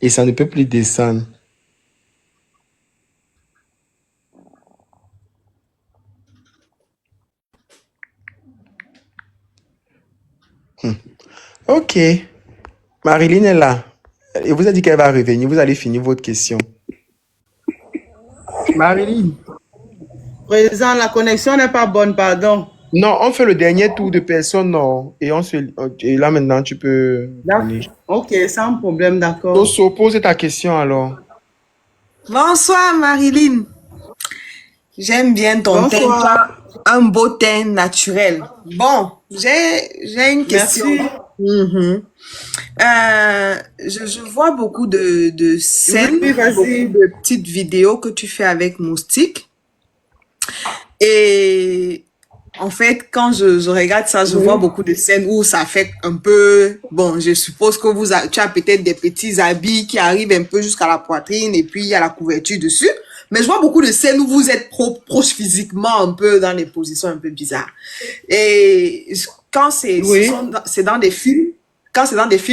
Et ça ne peut plus descendre. Ok. Marilyn est là. Elle vous a dit qu'elle va revenir. Vous allez finir votre question. Marilyn. Président, la connexion n'est pas bonne, pardon. Non, on fait le dernier tour de personnes, non. Et là, maintenant, tu peux... Ok, sans problème, d'accord. Donc, pose ta question, alors. Bonsoir, Marilyn. J'aime bien ton teint. Un beau teint naturel. Bon, j'ai une question. Merci. Je vois beaucoup de scènes, beaucoup de petites vidéos que tu fais avec Moustique. Et en fait, quand je regarde ça, je vois beaucoup de scènes où ça fait un peu... Bon, je suppose que tu as peut-être des petits habits qui arrivent un peu jusqu'à la poitrine et puis il y a la couverture dessus. Mais je vois beaucoup de scènes où vous êtes proche physiquement, un peu dans des positions un peu bizarres. Et quand c'est dans des films,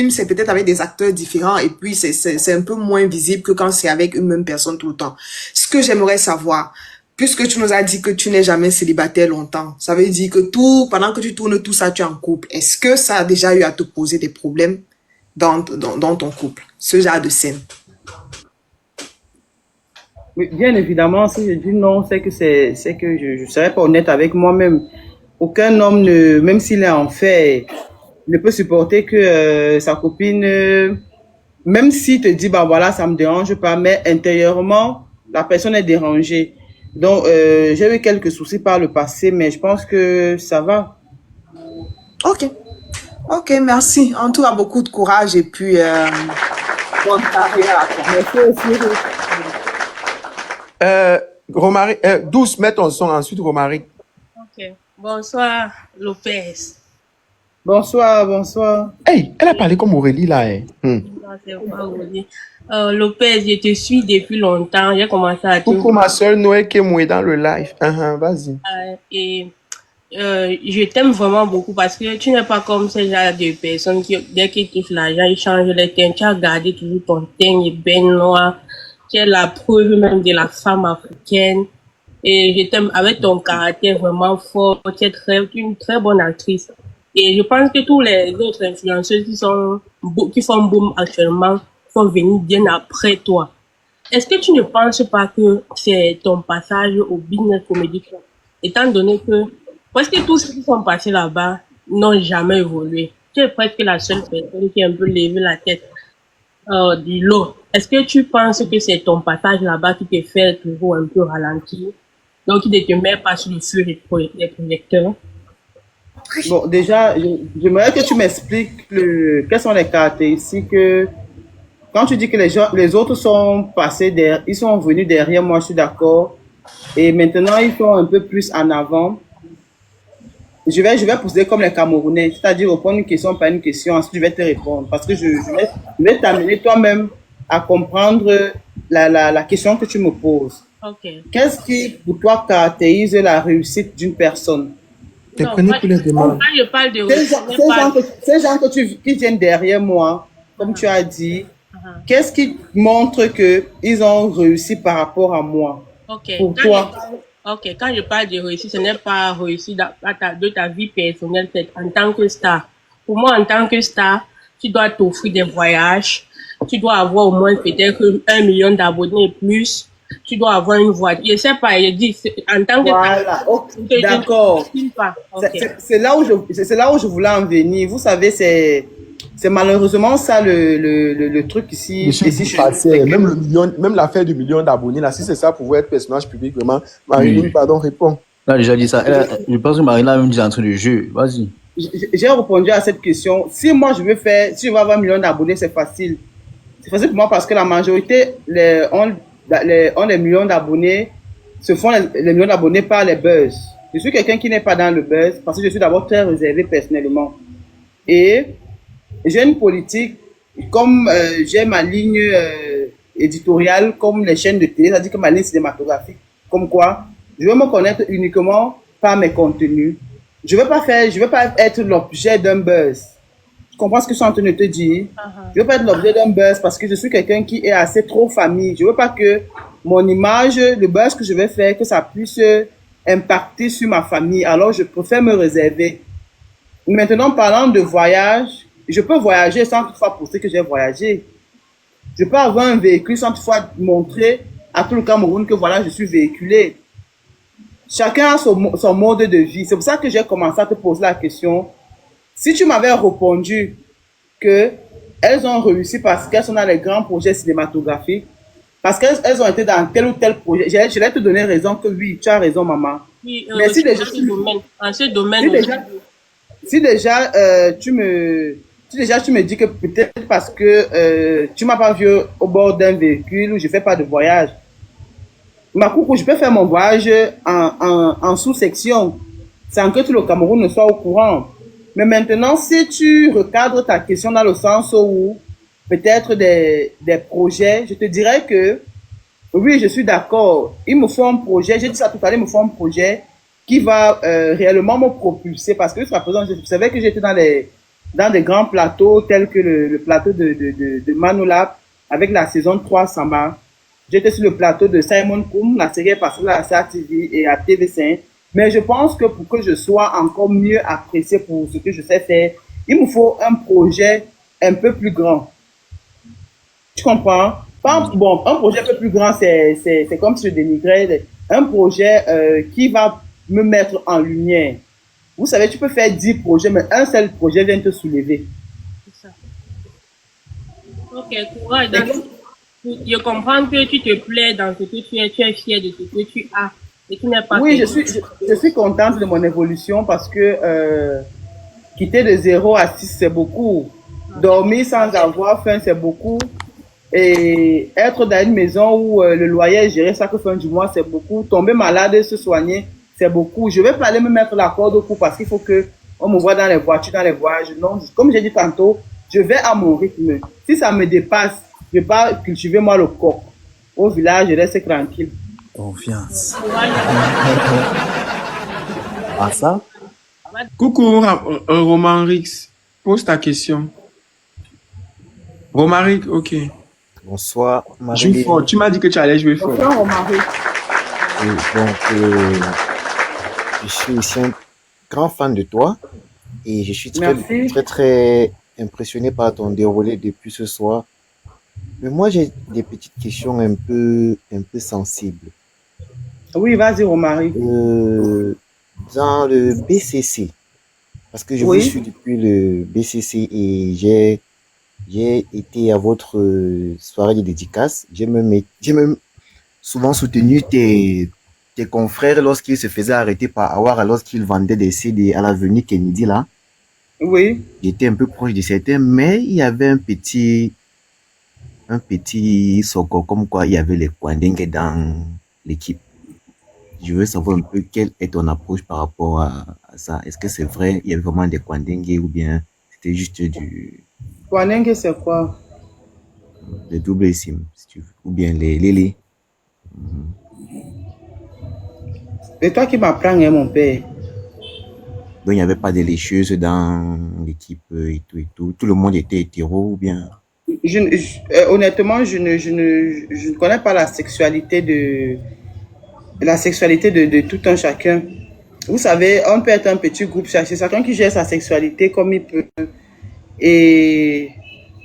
c'est peut-être avec des acteurs différents et puis c'est un peu moins visible que quand c'est avec une même personne tout le temps. Ce que j'aimerais savoir, puisque tu nous as dit que tu n'es jamais célibataire longtemps, ça veut dire que pendant que tu tournes tout ça, tu es en couple. Est-ce que ça a déjà eu à te poser des problèmes dans ton couple, ce genre de scène? Oui, bien évidemment, si je dis non, c'est que je ne serais pas honnête avec moi-même. Aucun homme, même s'il est en fait, ne peut supporter que sa copine, même s'il te dit, bah voilà, ça me dérange pas, mais intérieurement, la personne est dérangée. Donc, j'ai eu quelques soucis par le passé, mais je pense que ça va. Ok, merci. En tout cas, beaucoup de courage et puis bonne carrière à toi. Merci aussi. Romaric, Douce, mets ton son, ensuite Romaric. Ok. Bonsoir, Lopez. Bonsoir. Hey, elle a parlé comme Aurélie là. Non, c'est pas Aurélie. Lopez, je te suis depuis longtemps. J'ai commencé à te... Coucou ma soeur Noé qui est dans le live. Vas-y. Et je t'aime vraiment beaucoup parce que tu n'es pas comme ce genre de personnes qui, dès qu'ils touchent l'argent, ils changent les teintes. Tu as gardé toujours ton teint et ben noir. Tu es la preuve même de la femme africaine. Et je t'aime avec ton caractère vraiment fort. Tu es une très bonne actrice. Et je pense que tous les autres influenceurs qui font boom actuellement sont venus bien après toi. Est-ce que tu ne penses pas que c'est ton passage au Business Comedy Club, étant donné que presque tous ceux qui sont passés là-bas n'ont jamais évolué? Tu es presque la seule personne qui a un peu levé la tête du lot. Est-ce que tu penses que c'est ton passage là-bas qui te fait toujours un peu ralentir, donc qui ne te met pas sur le feu des projecteurs? Bon, déjà, j'aimerais que tu m'expliques quelles sont les caractéristiques que, quand tu dis que les autres sont passés ils sont venus derrière moi, je suis d'accord, et maintenant ils sont un peu plus en avant. Je vais poser comme les Camerounais, c'est-à-dire répondre une question par une question, ensuite je vais te répondre, parce que je vais t'amener toi-même à comprendre la question que tu me poses. Okay. Qu'est-ce qui, pour toi, caractérise la réussite d'une personne? Non, moi, je parle de ces gens qui viennent derrière moi, comme tu as dit, qu'est-ce qui montre qu'ils ont réussi par rapport à moi? Pour toi? Ok, quand je parle de réussite, ce n'est pas réussite de ta vie personnelle, c'est en tant que star. Pour moi, en tant que star, tu dois t'offrir des voyages, tu dois avoir au moins peut-être 1 million d'abonnés et plus, tu dois avoir une voiture. Je sais pas, je dis, en tant que voilà. Okay, d'accord. C'est là où je voulais en venir. Vous savez, c'est malheureusement ça le truc ici. Même l'affaire du million d'abonnés, là, si c'est ça pour être personnage public, vraiment, Marilyn, pardon, réponds. Elle a déjà dit ça. Je pense que Marilyn a même dit un truc de jeu. Vas-y. J'ai répondu à cette question. Si moi je veux avoir 1 million d'abonnés, c'est facile. C'est facile pour moi parce que la majorité ont les millions d'abonnés, se font les millions d'abonnés par les buzz. Je suis quelqu'un qui n'est pas dans le buzz parce que je suis d'abord très réservé personnellement. Et j'ai une politique, comme j'ai ma ligne éditoriale comme les chaînes de télé, c'est-à-dire que ma ligne cinématographique. Comme quoi, je veux me connaître uniquement par mes contenus. Je veux pas être l'objet d'un buzz. Tu comprends ce que je suis en train de te dire? Je veux pas être l'objet d'un buzz parce que je suis quelqu'un qui est assez trop famille. Je veux pas que mon image, le buzz que je vais faire, que ça puisse impacter sur ma famille. Alors, je préfère me réserver. Maintenant, parlant de voyage, je peux voyager sans toutefois poster que j'ai voyagé. Je peux avoir un véhicule sans toutefois montrer à tout le Cameroun que voilà, je suis véhiculé. Chacun a son mode de vie. C'est pour ça que j'ai commencé à te poser la question. Si tu m'avais répondu que elles ont réussi parce qu'elles sont dans les grands projets cinématographiques, parce qu'elles ont été dans tel ou tel projet, je vais te donner raison que oui, tu as raison, maman. Oui, Mais si déjà, en ce domaine si déjà tu me dis que peut-être parce que tu m'as pas vu au bord d'un véhicule ou je fais pas de voyage, ma coucou, je peux faire mon voyage en sous-section sans que tout le Cameroun ne soit au courant. Mais maintenant, si tu recadres ta question dans le sens où peut-être des projets, je te dirais que oui, je suis d'accord. Il me faut un projet, j'ai dit ça tout à l'heure, il me faut un projet qui va réellement me propulser parce que jusqu'à présent, je savais que j'étais dans des grands plateaux tels que le plateau de Manolap avec la saison 3 Samba. J'étais sur le plateau de Simon Koum, la série est passée à la SATV et à TV5. Mais je pense que pour que je sois encore mieux apprécié pour ce que je sais faire, il me faut un projet un peu plus grand. Tu comprends? Bon, un projet un peu plus grand, c'est comme si je dénigrais. Un projet qui va me mettre en lumière. Vous savez, tu peux faire 10 projets, mais un seul projet vient te soulever. C'est ça. Ok, courage. Je comprends que tu te plais dans ce que tu es fier de ce que tu as. Et tu n'es pas oui, je suis contente de mon évolution parce que quitter de 0 à 6, c'est beaucoup. Dormir sans avoir faim, c'est beaucoup. Et être dans une maison où le loyer est géré chaque fin du mois, c'est beaucoup. Tomber malade et se soigner, c'est beaucoup. Je vais pas aller me mettre la corde au cou parce qu'il faut que on me voit dans les voitures, dans les voyages. Non, comme j'ai dit tantôt, je vais à mon rythme. Si ça me dépasse, je vais pas cultiver moi le coq. Au village, je reste tranquille. Confiance. Ah ça? Coucou, Roman Rix. Pose ta question. Romaric, ok. Bonsoir, Joue fort. Tu m'as dit que tu allais jouer fort. Bonsoir, Romaric. Donc, je suis aussi un grand fan de toi et je suis très impressionné par ton déroulé depuis ce soir. Mais moi, j'ai des petites questions un peu sensibles. Oui, vas-y, Romaric. Dans le BCC, parce que je vous suis depuis le BCC et j'ai été à votre soirée de dédicace. J'ai même souvent soutenu tes confrères lorsqu'ils se faisaient arrêter par Awara lorsqu'ils vendaient des CD à l'avenue Kennedy là. Oui. J'étais un peu proche de certains, mais il y avait un petit soko comme quoi il y avait les Kwandenge dans l'équipe. Je veux savoir un peu quelle est ton approche par rapport à ça. Est-ce que c'est vrai, il y avait vraiment des Kwandenge ou bien c'était juste du... Kwandenge, c'est quoi? Les double SIM, si tu veux. Ou bien les Lélé. C'est toi qui m'apprends, hein, mon père. Donc, il n'y avait pas de lécheuses dans l'équipe et tout. Tout le monde était hétéro ou bien... Honnêtement, je ne connais pas la sexualité de tout un chacun. Vous savez, on peut être un petit groupe, c'est chacun qui gère sa sexualité comme il peut. Et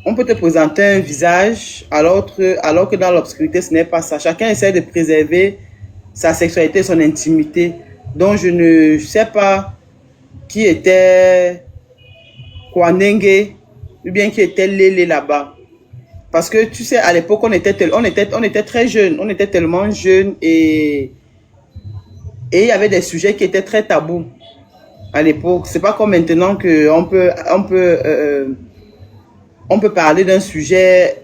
on peut te présenter un visage alors que dans l'obscurité, ce n'est pas ça. Chacun essaie de préserver sa sexualité, son intimité. Donc, je ne sais pas qui était Kwanenge ou bien qui était Lélé là-bas. Parce que, tu sais, à l'époque, on était très jeunes. On était tellement jeunes et il y avait des sujets qui étaient très tabous à l'époque. C'est pas comme maintenant que on peut parler d'un sujet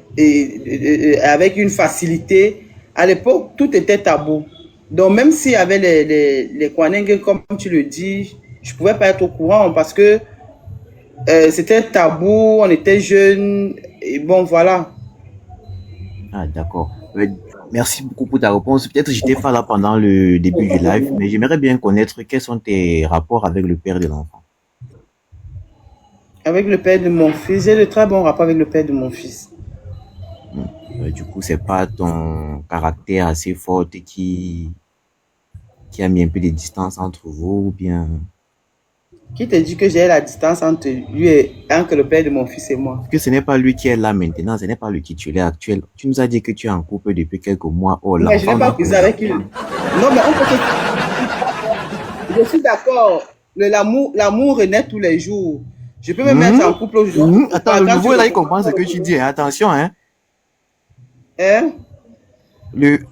avec une facilité. À l'époque, tout était tabou. Donc, même s'il y avait les Kwanenge, comme tu le dis, je pouvais pas être au courant parce que c'était tabou, on était jeunes, et bon, voilà. Ah, d'accord. Merci beaucoup pour ta réponse. Peut-être que j'étais pas là pendant le début du live, mais j'aimerais bien connaître quels sont tes rapports avec le père de l'enfant. Avec le père de mon fils, j'ai de très bons rapports avec le père de mon fils. Du coup, c'est pas ton caractère assez fort qui a mis un peu de distance entre vous, ou bien... Qui te dit que j'ai la distance entre lui et entre le père de mon fils et moi? Parce que ce n'est pas lui qui est là maintenant, ce n'est pas le titulaire actuel. Tu nous as dit que tu es en couple depuis quelques mois. Oh, mais je n'ai pas cousin avec lui. Non, mais on peut que... Je suis d'accord. L'amour renaît tous les jours. Je peux me mettre en couple aujourd'hui. Attends, le nouveau là, il comprend ce que tu dis. Hein. Attention, hein. Hein?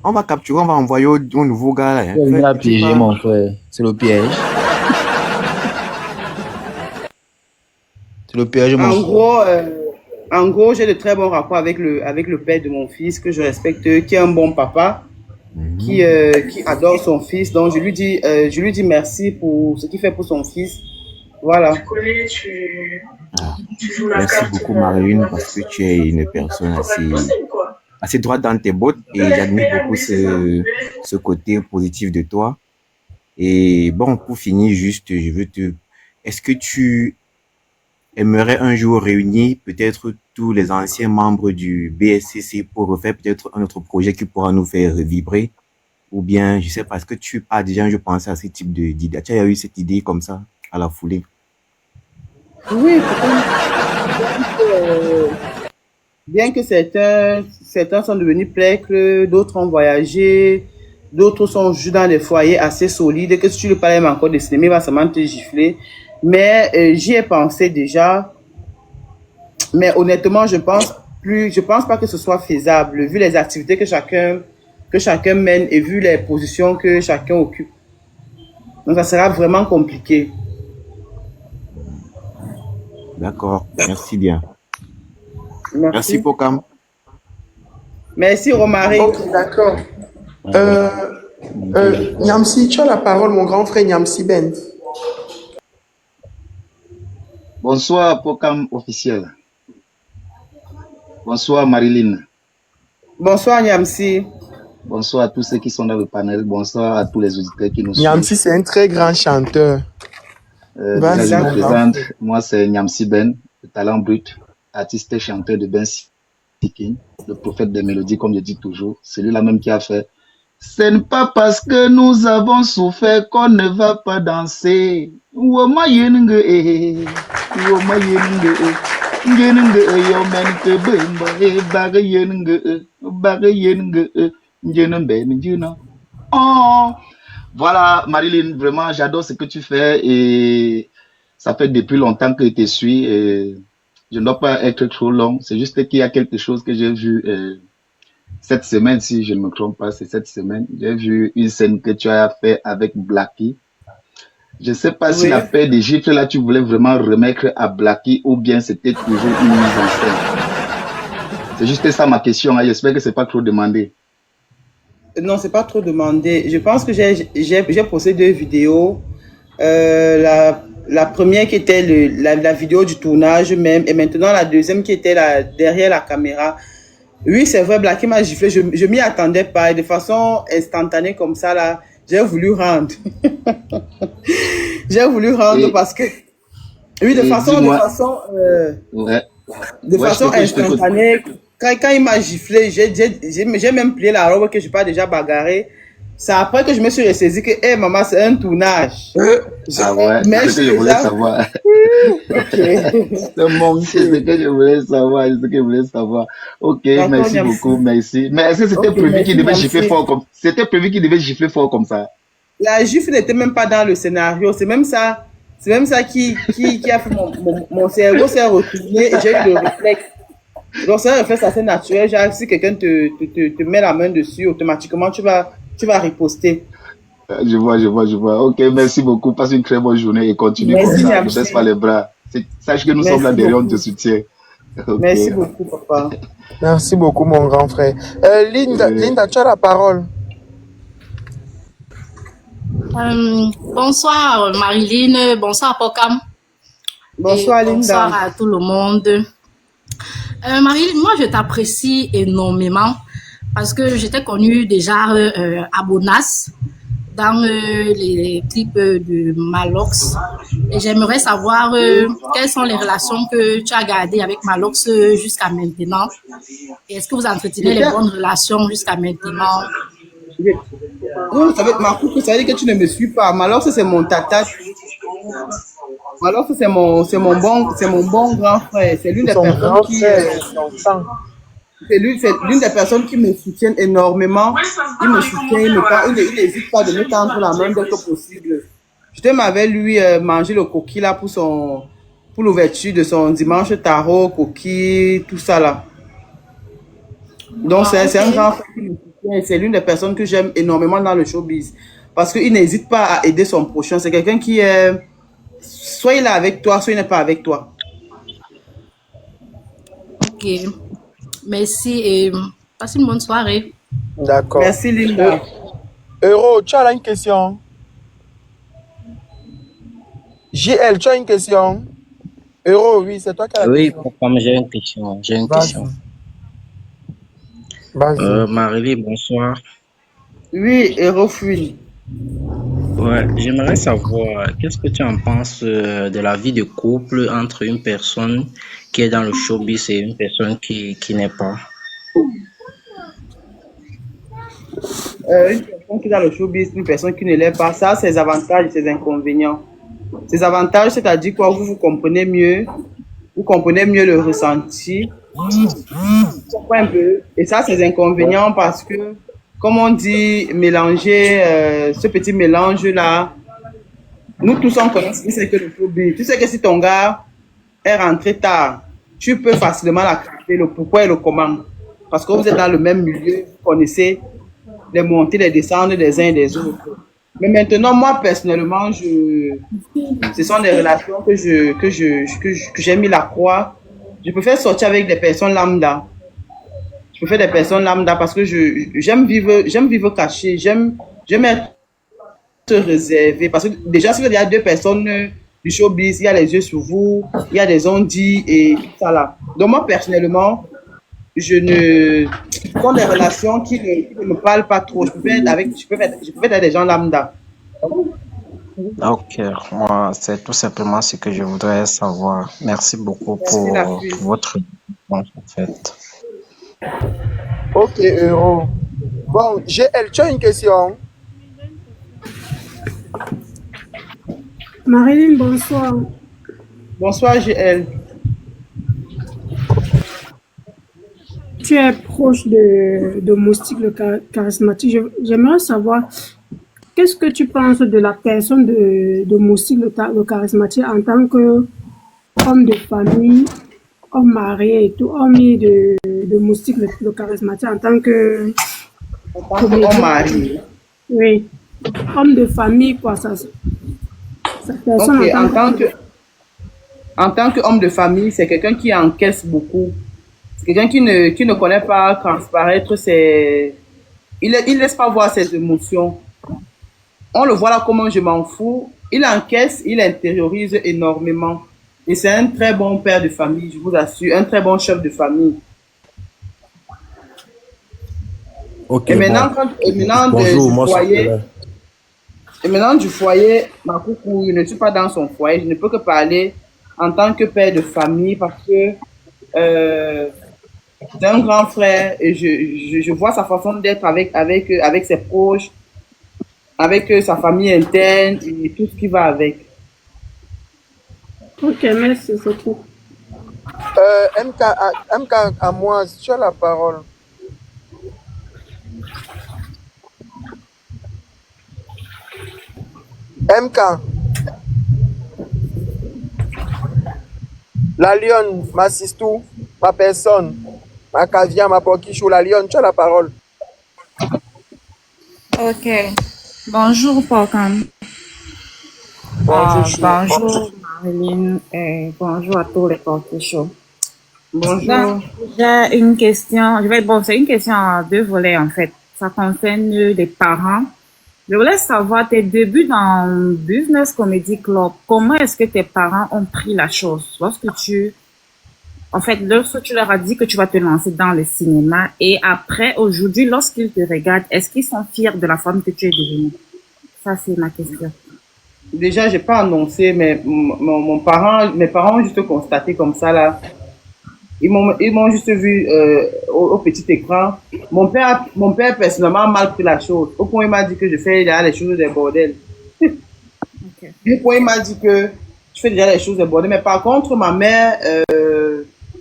On va capturer, on va envoyer au nouveau gars là. Hein. Il a piégé mon frère. C'est le piège. C'est le piège, mon frère. En gros, j'ai de très bons rapports avec le père de mon fils, que je respecte, qui est un bon papa, qui adore son fils. Donc, je lui dis merci pour ce qu'il fait pour son fils. Voilà. Tu joues la carte. Merci beaucoup, Marilyn, parce que tu es une personne assez droite dans tes bottes et j'admire beaucoup ce côté positif de toi. Et bon, pour finir, juste, est-ce que tu aimerais un jour réunir peut-être tous les anciens membres du BSCC pour refaire peut-être un autre projet qui pourra nous faire vibrer? Ou bien, je sais pas, est-ce que tu as déjà, je pensais à ce type d'idée? Tu as eu cette idée comme ça, à la foulée? Oui, bien que certains sont devenus prêtres, d'autres ont voyagé, d'autres sont juste dans des foyers assez solides, que si tu le parles même encore de cinéma, il va seulement te gifler. Mais j'y ai pensé déjà. Mais honnêtement, je pense pas que ce soit faisable, vu les activités que chacun mène et vu les positions que chacun occupe. Donc, ça sera vraiment compliqué. D'accord, merci bien. Merci Pokam. Merci Romaric. Ok, d'accord. Nyamsi, tu as la parole, mon grand frère Nyamsi Ben. Bonsoir Pokam officiel. Bonsoir Marilyn. Bonsoir Nyamsi. Bonsoir à tous ceux qui sont dans le panel. Bonsoir à tous les auditeurs qui nous suivent. Nyamsi, c'est un très grand chanteur. Je me présente. Moi, c'est Nyamsi Ben, le talent brut, artiste et chanteur de Ben Seeking, le prophète des mélodies, comme je dis toujours. Celui-là même qui a fait. Ce n'est pas parce que nous avons souffert qu'on ne va pas danser. Oh. Voilà, Marilyn, vraiment, j'adore ce que tu fais et ça fait depuis longtemps que je te suis et je ne dois pas être trop long. C'est juste qu'il y a quelque chose que j'ai vu cette semaine, si je ne me trompe pas, c'est cette semaine. J'ai vu une scène que tu as fait avec Blackie. Je ne sais pas si la paire des gifles là, tu voulais vraiment remettre à Blackie ou bien c'était toujours une mise en scène. C'est juste ça ma question. Hein. J'espère que c'est pas trop demandé. Non, c'est pas trop demandé. Je pense que j'ai posté 2 vidéos. La première qui était la vidéo du tournage même, et maintenant la deuxième qui était derrière la caméra. Oui, c'est vrai, Blackie m'a giflé. Je m'y attendais pas. Et de façon instantanée comme ça, là, j'ai voulu rendre. J'ai voulu rendre parce que... Oui, de façon instantanée. Quand il m'a giflé, j'ai même plié la robe que je n'ai pas déjà bagarré. C'est après que je me suis ressaisi que, hey, maman, c'est un tournage. Ah ouais, c'est ce que je voulais savoir. C'est ce que je voulais savoir. Ok, merci beaucoup, merci. Mais est-ce que c'était prévu qu'il devait gifler fort comme C'était prévu qu'il devait gifler fort comme ça? La gifle n'était même pas dans le scénario. C'est même ça qui a fait mon cerveau s'est retourné et j'ai eu le réflexe. Donc c'est un réflexe assez naturel. Genre, si quelqu'un te met la main dessus, automatiquement tu vas riposter. Je vois. Ok, merci beaucoup. Passe une très bonne journée et continue comme ça. Ne baisse pas les bras. Sache que nous sommes là derrière, on te soutient. Okay. Merci beaucoup, papa. Merci beaucoup, mon grand frère. Linda, tu as la parole. Bonsoir Marilyn, bonsoir Pokam. Bonsoir Linda. Bonsoir à tout le monde. Marilyn, moi je t'apprécie énormément parce que j'étais connue déjà à Bonas dans les clips de Malox. Et j'aimerais savoir quelles sont les relations que tu as gardées avec Malox jusqu'à maintenant. Et est-ce que vous entretenez les bonnes relations jusqu'à maintenant? Vous savez, Marco, ça veut dire que tu ne me suis pas. Malox, c'est mon tata. Malox, c'est mon bon grand frère. C'est l'une des personnes qui... c'est l'une des personnes qui me soutiennent énormément. Il me soutient, il n'hésite pas de me tendre la main dès que possible. Je m'avais lui mangé le coquille là pour l'ouverture de son dimanche tarot, coquille, tout ça là. Donc c'est un grand frère qui me soutient et c'est l'une des personnes que j'aime énormément dans le showbiz. Parce qu'il n'hésite pas à aider son prochain. C'est quelqu'un qui est... soit il est avec toi, soit il n'est pas avec toi. Ok. Merci et passe une bonne soirée. D'accord. Merci Linda. Euro, tu as là une question. JL, tu as une question. Euro, oui, c'est toi qui as la question. Oui, comme j'ai une question. Marie-Line, bonsoir. Oui, Euro Fuil. Ouais, j'aimerais savoir, qu'est-ce que tu en penses de la vie de couple entre une personne qui est dans le showbiz et une personne qui n'est pas? Une personne qui est dans le showbiz, une personne qui ne l'est pas, ça, ses avantages et ses inconvénients. Ses avantages, c'est-à-dire quoi, vous comprenez mieux le ressenti. Un peu. Et ça, ses inconvénients parce que, comme on dit, mélanger, ce petit mélange-là, nous tous on connaît ce que c'est que le showbiz. Tu sais que si ton gars est rentré tard, tu peux facilement l'accepter, le pourquoi et le comment. Parce que vous êtes dans le même milieu, vous connaissez les montées, les descentes des uns et des autres. Mais maintenant, moi, personnellement, ce sont des relations que j'ai mis la croix. Je préfère sortir avec des personnes lambda. Je préfère des personnes lambda parce que j'aime vivre caché. J'aime être réservé. Parce que déjà, si il y a deux personnes du showbiz, il y a les yeux sur vous, il y a des ondits et tout ça là. Donc moi, personnellement, ce sont des relations qui ne me parlent pas trop. Je peux être avec des gens lambda. Ok, moi, c'est tout simplement ce que je voudrais savoir. Merci beaucoup pour votre réponse, en fait. Ok, Euro. Bon, GL, tu as une question? Marie-Line, bonsoir. Bonsoir, GL. Tu es proche de Moustique le charismatique. J'aimerais savoir, qu'est-ce que tu penses de la personne de Moustique le charismatique en tant qu'homme de famille, homme marié et tout, homme de Moustique le charismatique en tant que... homme marié. Oui, homme de famille, quoi, ça. Ok, en tant qu'homme de famille, c'est quelqu'un qui encaisse beaucoup. C'est quelqu'un qui ne connaît pas transparaître ses... Il laisse pas voir ses émotions. On le voit là comme un je m'en fous. Il encaisse, il intériorise énormément. Et c'est un très bon père de famille, je vous assure. Un très bon chef de famille. Ok, et maintenant, du foyer, ma coucou, je ne suis pas dans son foyer. Je ne peux que parler en tant que père de famille parce que c'est un grand frère et je vois sa façon d'être avec ses proches, avec sa famille interne et tout ce qui va avec. Ok, merci, c'est tout. MK à moi, tu as la parole. MK. La lionne, ma sistou, ma personne, ma caviar, ma porquichou, la lionne, tu as la parole. Ok. Bonjour, Porcam. Bonjour, Marie-Line, et bonjour à tous les porquichous. Bonjour. J'ai une question. C'est une question à deux volets, en fait. Ça concerne les parents. Je voulais savoir tes débuts dans Business Comedy Club. Comment est-ce que tes parents ont pris la chose lorsque tu En fait, lorsque tu leur as dit que tu vas te lancer dans le cinéma et après, aujourd'hui, lorsqu'ils te regardent, est-ce qu'ils sont fiers de la femme que tu es devenue? Ça, c'est ma question. Déjà, j'ai pas annoncé, mais mes parents ont juste constaté comme ça, là. Ils m'ont juste vu au petit écran. Mon père, personnellement, a mal pris la chose. Au point, il m'a dit que je fais déjà les choses des bordels. Au point, il m'a dit que je fais déjà les choses des bordels. Mais par contre, ma mère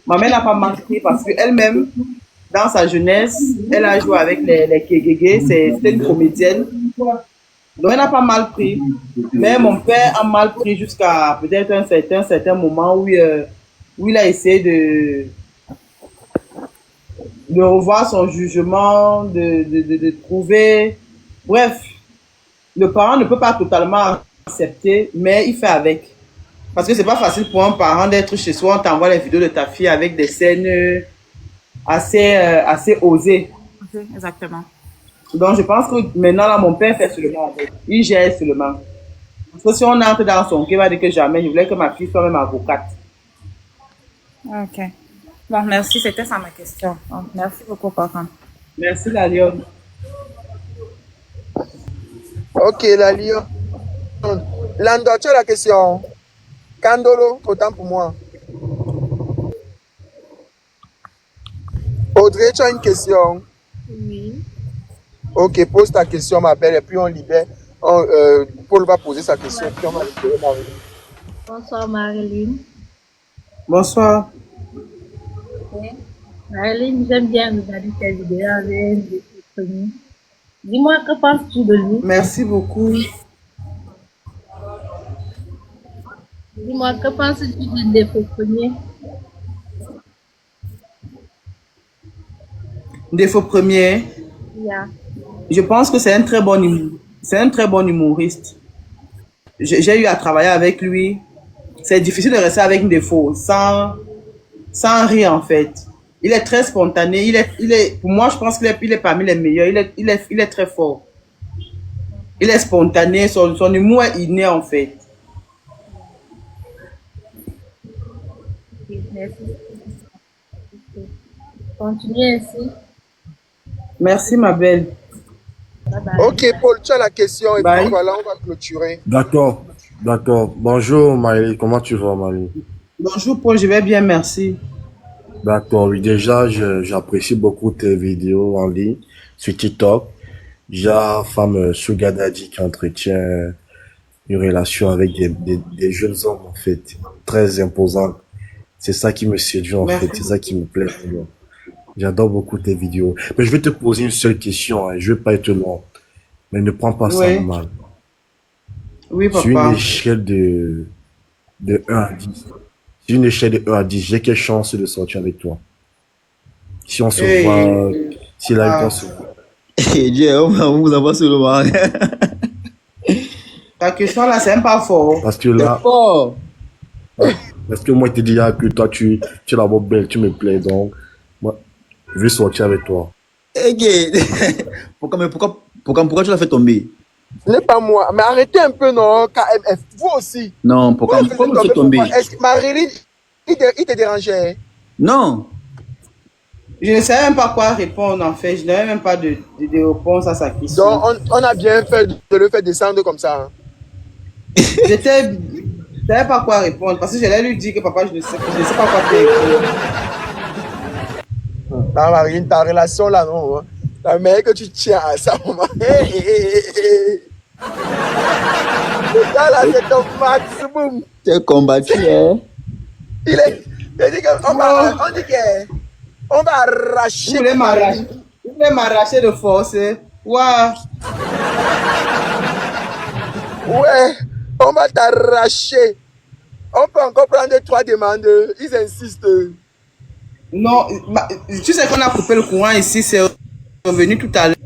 n'a pas mal pris parce qu'elle-même, dans sa jeunesse, elle a joué avec les Kegege. C'était une comédienne. Donc, elle n'a pas mal pris. Mais mon père a mal pris jusqu'à peut-être un certain moment où il a essayé de revoir son jugement, de trouver. Bref, le parent ne peut pas totalement accepter, mais il fait avec. Parce que c'est pas facile pour un parent d'être chez soi, on t'envoie les vidéos de ta fille avec des scènes assez osées. Ok, exactement. Donc, je pense que maintenant, là, mon père fait seulement, en fait. Il gère seulement. Parce que si on entre dans son cœur, il va dire que jamais, je voulais que ma fille soit même avocate. Ok. Bon, merci. C'était ça ma question. Bon, merci beaucoup, papa. Merci, la lionne. Ok, la lionne. Lando, tu as la question. Kandolo, autant pour moi. Audrey, tu as une question? Oui. Ok, pose ta question, ma belle, et puis on libère. Paul va poser sa question, puis on va libérer Marilyn. Bonsoir Marilyn. Bonsoir. Marilyn, j'aime bien regarder tes vidéos avec des premiers. Dis-moi, que penses-tu de lui? Merci beaucoup. Dis-moi, que penses-tu de Défaut Premier? Défaut premier. Yeah. Je pense que c'est un très bon humoriste. J'ai eu à travailler avec lui. C'est difficile de rester avec Défaut sans rire, en fait. Il est très spontané. Pour moi, je pense qu'il est parmi les meilleurs. Il est très fort. Il est spontané. Son humour est inné, en fait. Merci. Continuez ainsi. Merci, ma belle. Bye bye. Ok, Paul, tu as la question, et Bye. puis voilà, on va clôturer. D'accord, d'accord. Bonjour Maëlie, comment tu vas Maëlie? Bonjour, Paul, je vais bien, merci. D'accord, oui, déjà, j'apprécie beaucoup tes vidéos en ligne sur TikTok. J'ai une femme Sugar Daddy qui entretient une relation avec des jeunes hommes, en fait, très imposantes. C'est ça qui me séduit, en fait, c'est ça qui me plaît. J'adore beaucoup tes vidéos. Mais je vais te poser une seule question, hein. Je vais pas être long. Mais ne prends pas ça Oui. mal. Oui, Sur une papa. échelle de 1 à 10. Sur une échelle de 1 à 10, j'ai quelle chance de sortir avec toi? Si on se Hey. voit, si la Ah. on se voit. Dieu, on vous envoie seulement. Ta question là, c'est même pas fort. Parce que là, Oh, parce que moi, je te dis que toi, tu es la bonne belle, tu me plais, donc, moi, je vais sortir avec toi. ok. Pourquoi tu l'as fait tomber? Ce n'est pas moi, mais arrêtez un peu, non, KMF, vous aussi. Non, pourquoi tu l'as fait tomber? Est-ce que Marilyn, il te dérangeait? Non. Je ne savais même pas quoi répondre, en fait. Je n'avais même pas de réponse à sa question. Donc, on a bien fait de le faire descendre comme ça. Hein. Je ne savais pas quoi répondre parce que j'allais lui dire que papa, je ne sais pas quoi faire. Non, Marilyn, ta relation là, non. Hein. La meilleure que tu tiens à ça, maman. Le gars là, c'est ton maximum. T'es combattu, hein? Il dit qu'on va arracher. Vous voulez m'arracher de force. Waouh. Ouais, on va t'arracher. On peut encore prendre 3 demandes. Ils insistent. Non, tu sais qu'on a coupé le courant ici, c'est revenu tout à l'heure.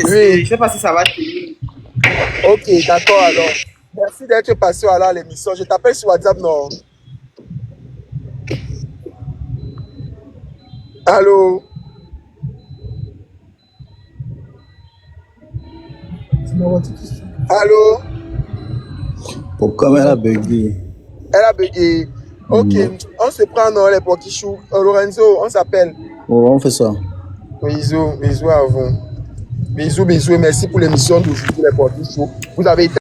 Oui. Je sais pas si ça va tenir. Ok, d'accord alors. Merci d'être passé à l'émission. Je t'appelle sur WhatsApp, non? Allô? Allô? Pourquoi elle a bugué? Elle a bugué. Ok, on se prend les pokichou. Lorenzo, on s'appelle. Oh, on fait ça. Bisous à vous. Bisous et merci pour l'émission d'aujourd'hui, les pokichou. Vous avez été